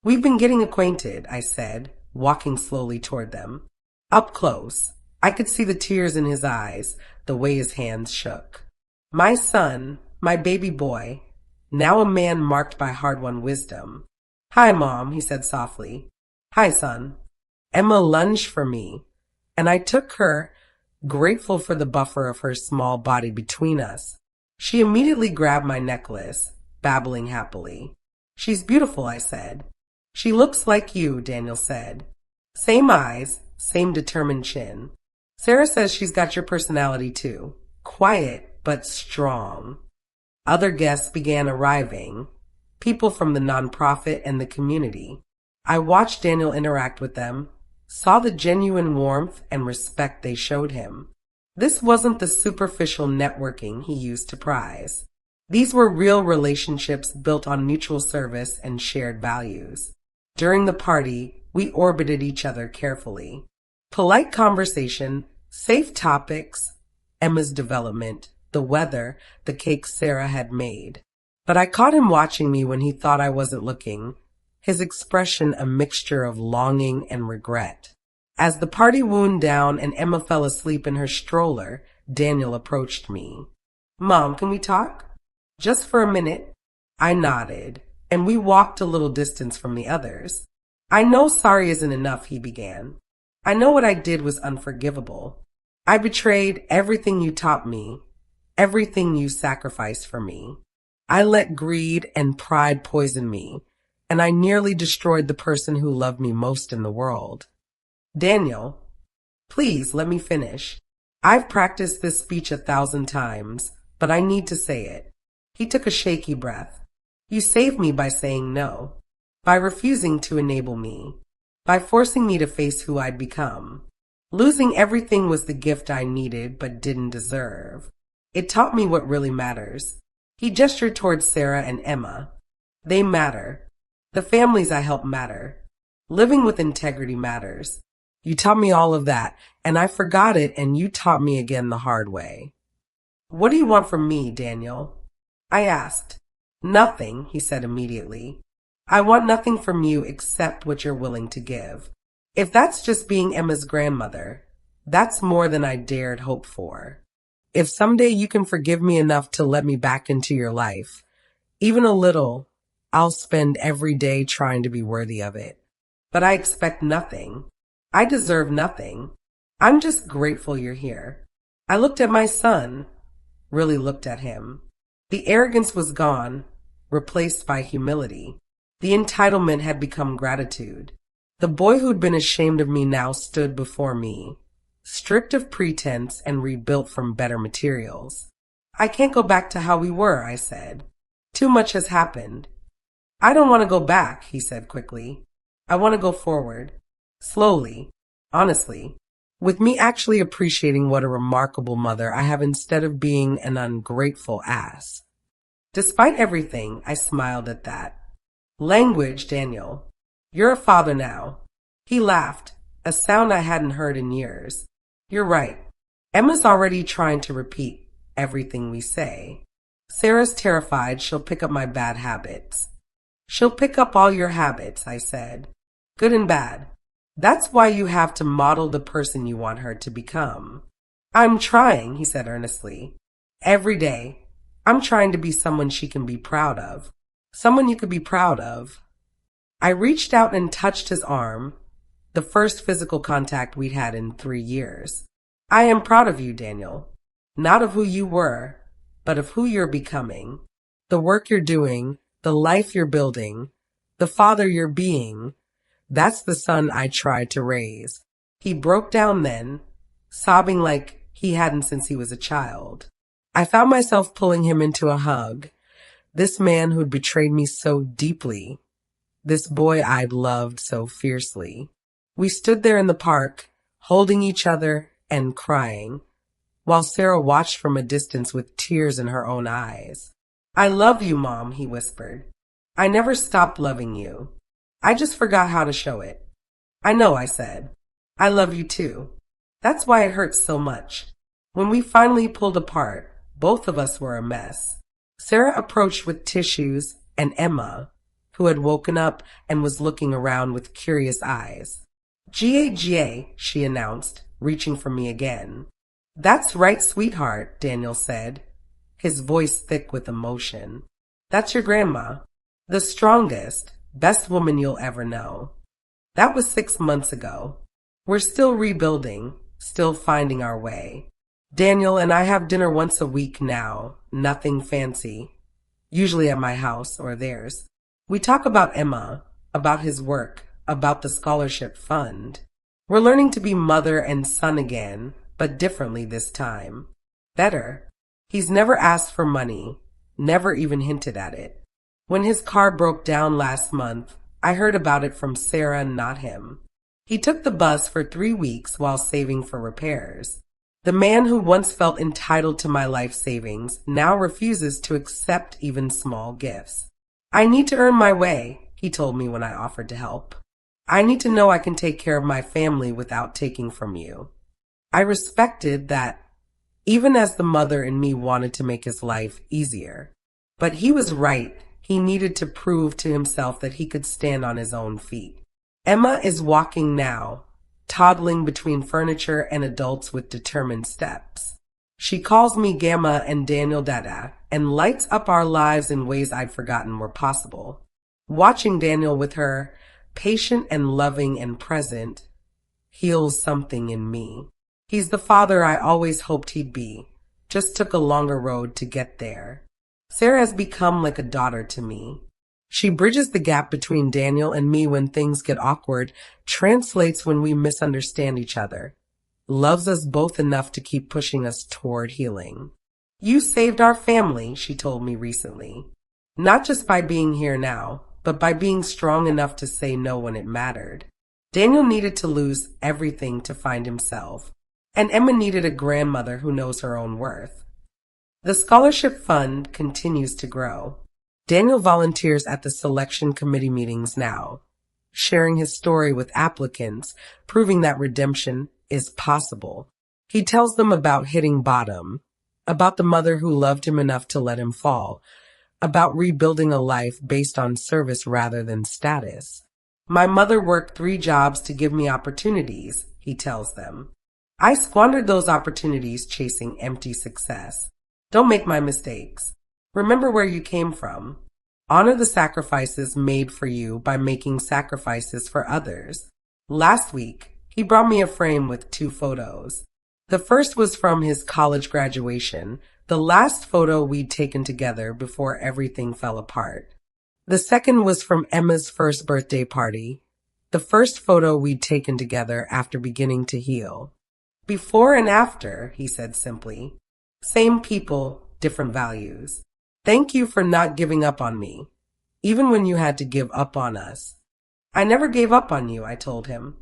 We've been getting acquainted, I said, walking slowly toward them. Up close. I could see the tears in his eyes, the way his hands shook. My son, my baby boy, now a man marked by hard-won wisdom. Hi, Mom, he said softly. Hi, son. Emma lunged for me, and I took her, grateful for the buffer of her small body between us. She immediately grabbed my necklace, babbling happily. She's beautiful, I said. She looks like you, Daniel said. Same eyes, same determined chin. Sarah says she's got your personality too. Quiet, but strong. Other guests began arriving, people from the nonprofit and the community. I watched Daniel interact with them, saw the genuine warmth and respect they showed him. This wasn't the superficial networking he used to prize. These were real relationships built on mutual service and shared values. During the party, we orbited each other carefully. Polite conversation, safe topics, Emma's development, the weather, the cake Sarah had made. But I caught him watching me when he thought I wasn't looking, his expression a mixture of longing and regret. As the party wound down and Emma fell asleep in her stroller, Daniel approached me. Mom, can we talk? Just for a minute. I nodded, and we walked a little distance from the others. I know sorry isn't enough, he began. I know what I did was unforgivable. I betrayed everything you taught me, everything you sacrificed for me. I let greed and pride poison me, and I nearly destroyed the person who loved me most in the world. Daniel, please let me finish. I've practiced this speech 1,000 times, but I need to say it. He took a shaky breath. You saved me by saying no, by refusing to enable me, by forcing me to face who I'd become. Losing everything was the gift I needed but didn't deserve. It taught me what really matters. He gestured towards Sarah and Emma. They matter. The families I help matter. Living with integrity matters. You taught me all of that, and I forgot it, and you taught me again the hard way. What do you want from me, Daniel? I asked. Nothing, he said immediately. I want nothing from you except what you're willing to give. If that's just being Emma's grandmother, that's more than I dared hope for. If someday you can forgive me enough to let me back into your life, even a little, I'll spend every day trying to be worthy of it. But I expect nothing. I deserve nothing. I'm just grateful you're here. I looked at my son, really looked at him. The arrogance was gone, replaced by humility. The entitlement had become gratitude. The boy who'd been ashamed of me now stood before me, stripped of pretense and rebuilt from better materials. I can't go back to how we were, I said. Too much has happened. I don't want to go back, he said quickly. I want to go forward. Slowly, honestly, with me actually appreciating what a remarkable mother I have instead of being an ungrateful ass. Despite everything, I smiled at that. Language, Daniel. You're a father now. He laughed, a sound I hadn't heard in years. You're right. Emma's already trying to repeat everything we say. Sarah's terrified she'll pick up my bad habits. She'll pick up all your habits, I said. Good and bad. That's why you have to model the person you want her to become. I'm trying, he said earnestly. Every day, I'm trying to be someone she can be proud of. Someone you could be proud of. I reached out and touched his arm, the first physical contact we'd had in 3 years. I am proud of you, Daniel. Not of who you were, but of who you're becoming. The work you're doing, the life you're building, the father you're being. That's the son I tried to raise. He broke down then, sobbing like he hadn't since he was a child. I found myself pulling him into a hug. This man who'd betrayed me so deeply. This boy I'd loved so fiercely. We stood there in the park, holding each other and crying, while Sarah watched from a distance with tears in her own eyes. I love you, Mom, he whispered. I never stopped loving you. I just forgot how to show it. I know, I said. I love you too. That's why it hurts so much. When we finally pulled apart, both of us were a mess. Sarah approached with tissues, and Emma, who had woken up and was looking around with curious eyes. Ga, she announced, reaching for me again. "That's right, sweetheart," Daniel said, his voice thick with emotion. "That's your grandma, the strongest, best woman you'll ever know." That was 6 months ago. We're still rebuilding, still finding our way. Daniel and I have dinner once a week now, nothing fancy, usually at my house or theirs. We talk about Emma, about his work, about the scholarship fund. We're learning to be mother and son again, but differently this time. Better. He's never asked for money, never even hinted at it. When his car broke down last month, I heard about it from Sarah, not him. He took the bus for 3 weeks while saving for repairs. The man who once felt entitled to my life savings now refuses to accept even small gifts. "I need to earn my way," he told me when I offered to help. "I need to know I can take care of my family without taking from you." I respected that, even as the mother in me wanted to make his life easier. But he was right. He needed to prove to himself that he could stand on his own feet. Emma is walking now, toddling between furniture and adults with determined steps. She calls me Gamma and Daniel Dada and lights up our lives in ways I'd forgotten were possible. Watching Daniel with her, patient and loving and present, heals something in me. He's the father I always hoped he'd be, just took a longer road to get there. Sarah has become like a daughter to me. She bridges the gap between Daniel and me when things get awkward, translates when we misunderstand each other, loves us both enough to keep pushing us toward healing. "You saved our family," she told me recently. "Not just by being here now, but by being strong enough to say no when it mattered." Daniel needed to lose everything to find himself, and Emma needed a grandmother who knows her own worth. The scholarship fund continues to grow. Daniel volunteers at the selection committee meetings now, sharing his story with applicants, proving that redemption is possible. He tells them about hitting bottom, about the mother who loved him enough to let him fall, about rebuilding a life based on service rather than status. "My mother worked 3 jobs to give me opportunities," he tells them. "I squandered those opportunities chasing empty success. Don't make my mistakes. Remember where you came from. Honor the sacrifices made for you by making sacrifices for others." Last week, he brought me a frame with 2 photos. The first was from his college graduation, the last photo we'd taken together before everything fell apart. The second was from Emma's first birthday party, the first photo we'd taken together after beginning to heal. "Before and after," he said simply. "Same people, different values. Thank you for not giving up on me, even when you had to give up on us." "I never gave up on you," I told him.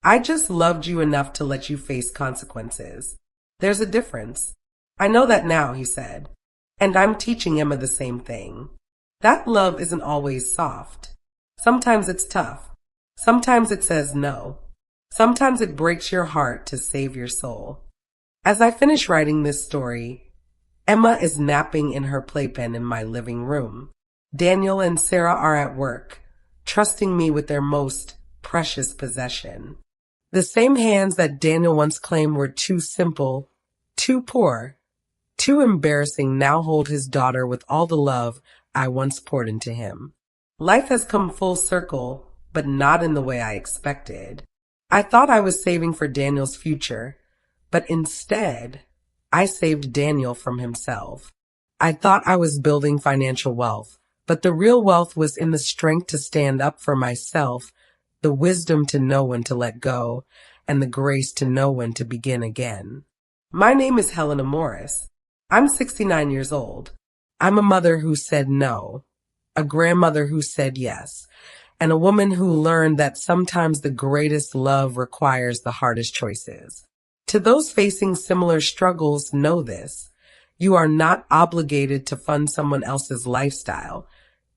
"I just loved you enough to let you face consequences. There's a difference." "I know that now," he said, "and I'm teaching Emma the same thing. That love isn't always soft. Sometimes it's tough. Sometimes it says no. Sometimes it breaks your heart to save your soul." As I finish writing this story, Emma is napping in her playpen in my living room. Daniel and Sarah are at work, trusting me with their most precious possession. The same hands that Daniel once claimed were too simple, too poor, too embarrassing now hold his daughter with all the love I once poured into him. Life has come full circle, but not in the way I expected. I thought I was saving for Daniel's future, but instead, I saved Daniel from himself. I thought I was building financial wealth, but the real wealth was in the strength to stand up for myself, the wisdom to know when to let go, and the grace to know when to begin again. My name is Helena Morris. I'm 69 years old. I'm a mother who said no, a grandmother who said yes, and a woman who learned that sometimes the greatest love requires the hardest choices. To those facing similar struggles, know this. You are not obligated to fund someone else's lifestyle,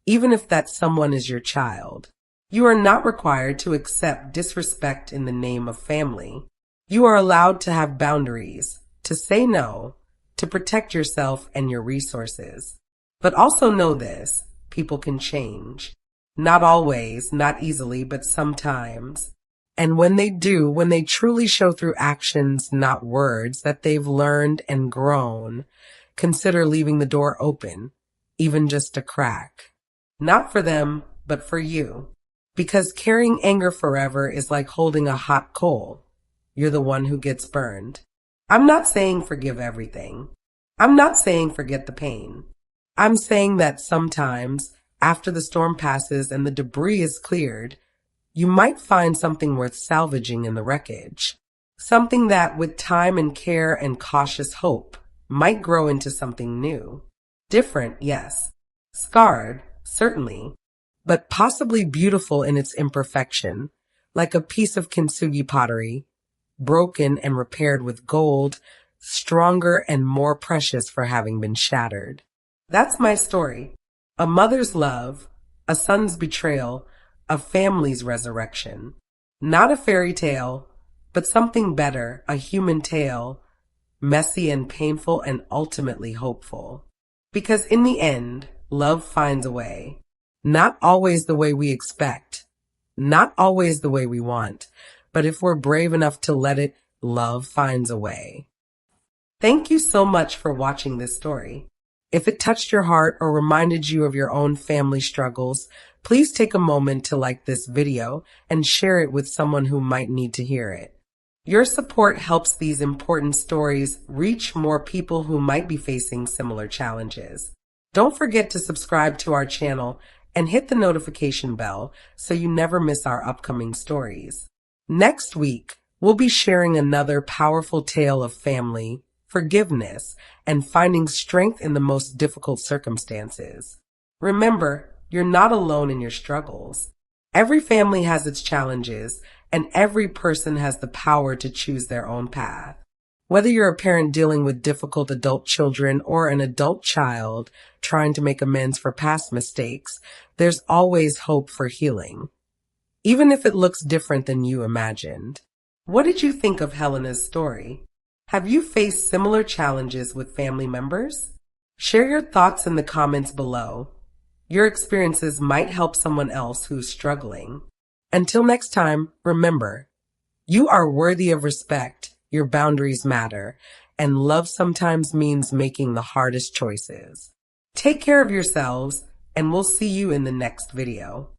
even if that someone is your child. You are not required to accept disrespect in the name of family. You are allowed to have boundaries, to say no, to protect yourself and your resources. But also know this, people can change. Not always, not easily, but sometimes. And when they do, when they truly show through actions, not words, that they've learned and grown, consider leaving the door open, even just a crack. Not for them, but for you. Because carrying anger forever is like holding a hot coal. You're the one who gets burned. I'm not saying forgive everything. I'm not saying forget the pain. I'm saying that sometimes, after the storm passes and the debris is cleared, you might find something worth salvaging in the wreckage. Something that, with time and care and cautious hope, might grow into something new. Different, yes. Scarred, certainly. But possibly beautiful in its imperfection, like a piece of kintsugi pottery, broken and repaired with gold, stronger and more precious for having been shattered. That's my story. A mother's love, a son's betrayal, a family's resurrection. Not a fairy tale, but something better, a human tale, messy and painful and ultimately hopeful. Because in the end, love finds a way. Not always the way we expect, not always the way we want, but if we're brave enough to let it, love finds a way. Thank you so much for watching this story. If it touched your heart or reminded you of your own family struggles, please take a moment to like this video and share it with someone who might need to hear it. Your support helps these important stories reach more people who might be facing similar challenges. Don't forget to subscribe to our channel and hit the notification bell so you never miss our upcoming stories. Next week, we'll be sharing another powerful tale of family, forgiveness, and finding strength in the most difficult circumstances. Remember, you're not alone in your struggles. Every family has its challenges, and every person has the power to choose their own path. Whether you're a parent dealing with difficult adult children or an adult child trying to make amends for past mistakes, there's always hope for healing, even if it looks different than you imagined. What did you think of Helena's story? Have you faced similar challenges with family members? Share your thoughts in the comments below. Your experiences might help someone else who's struggling. Until next time, remember, you are worthy of respect. Your boundaries matter, and love sometimes means making the hardest choices. Take care of yourselves, and we'll see you in the next video.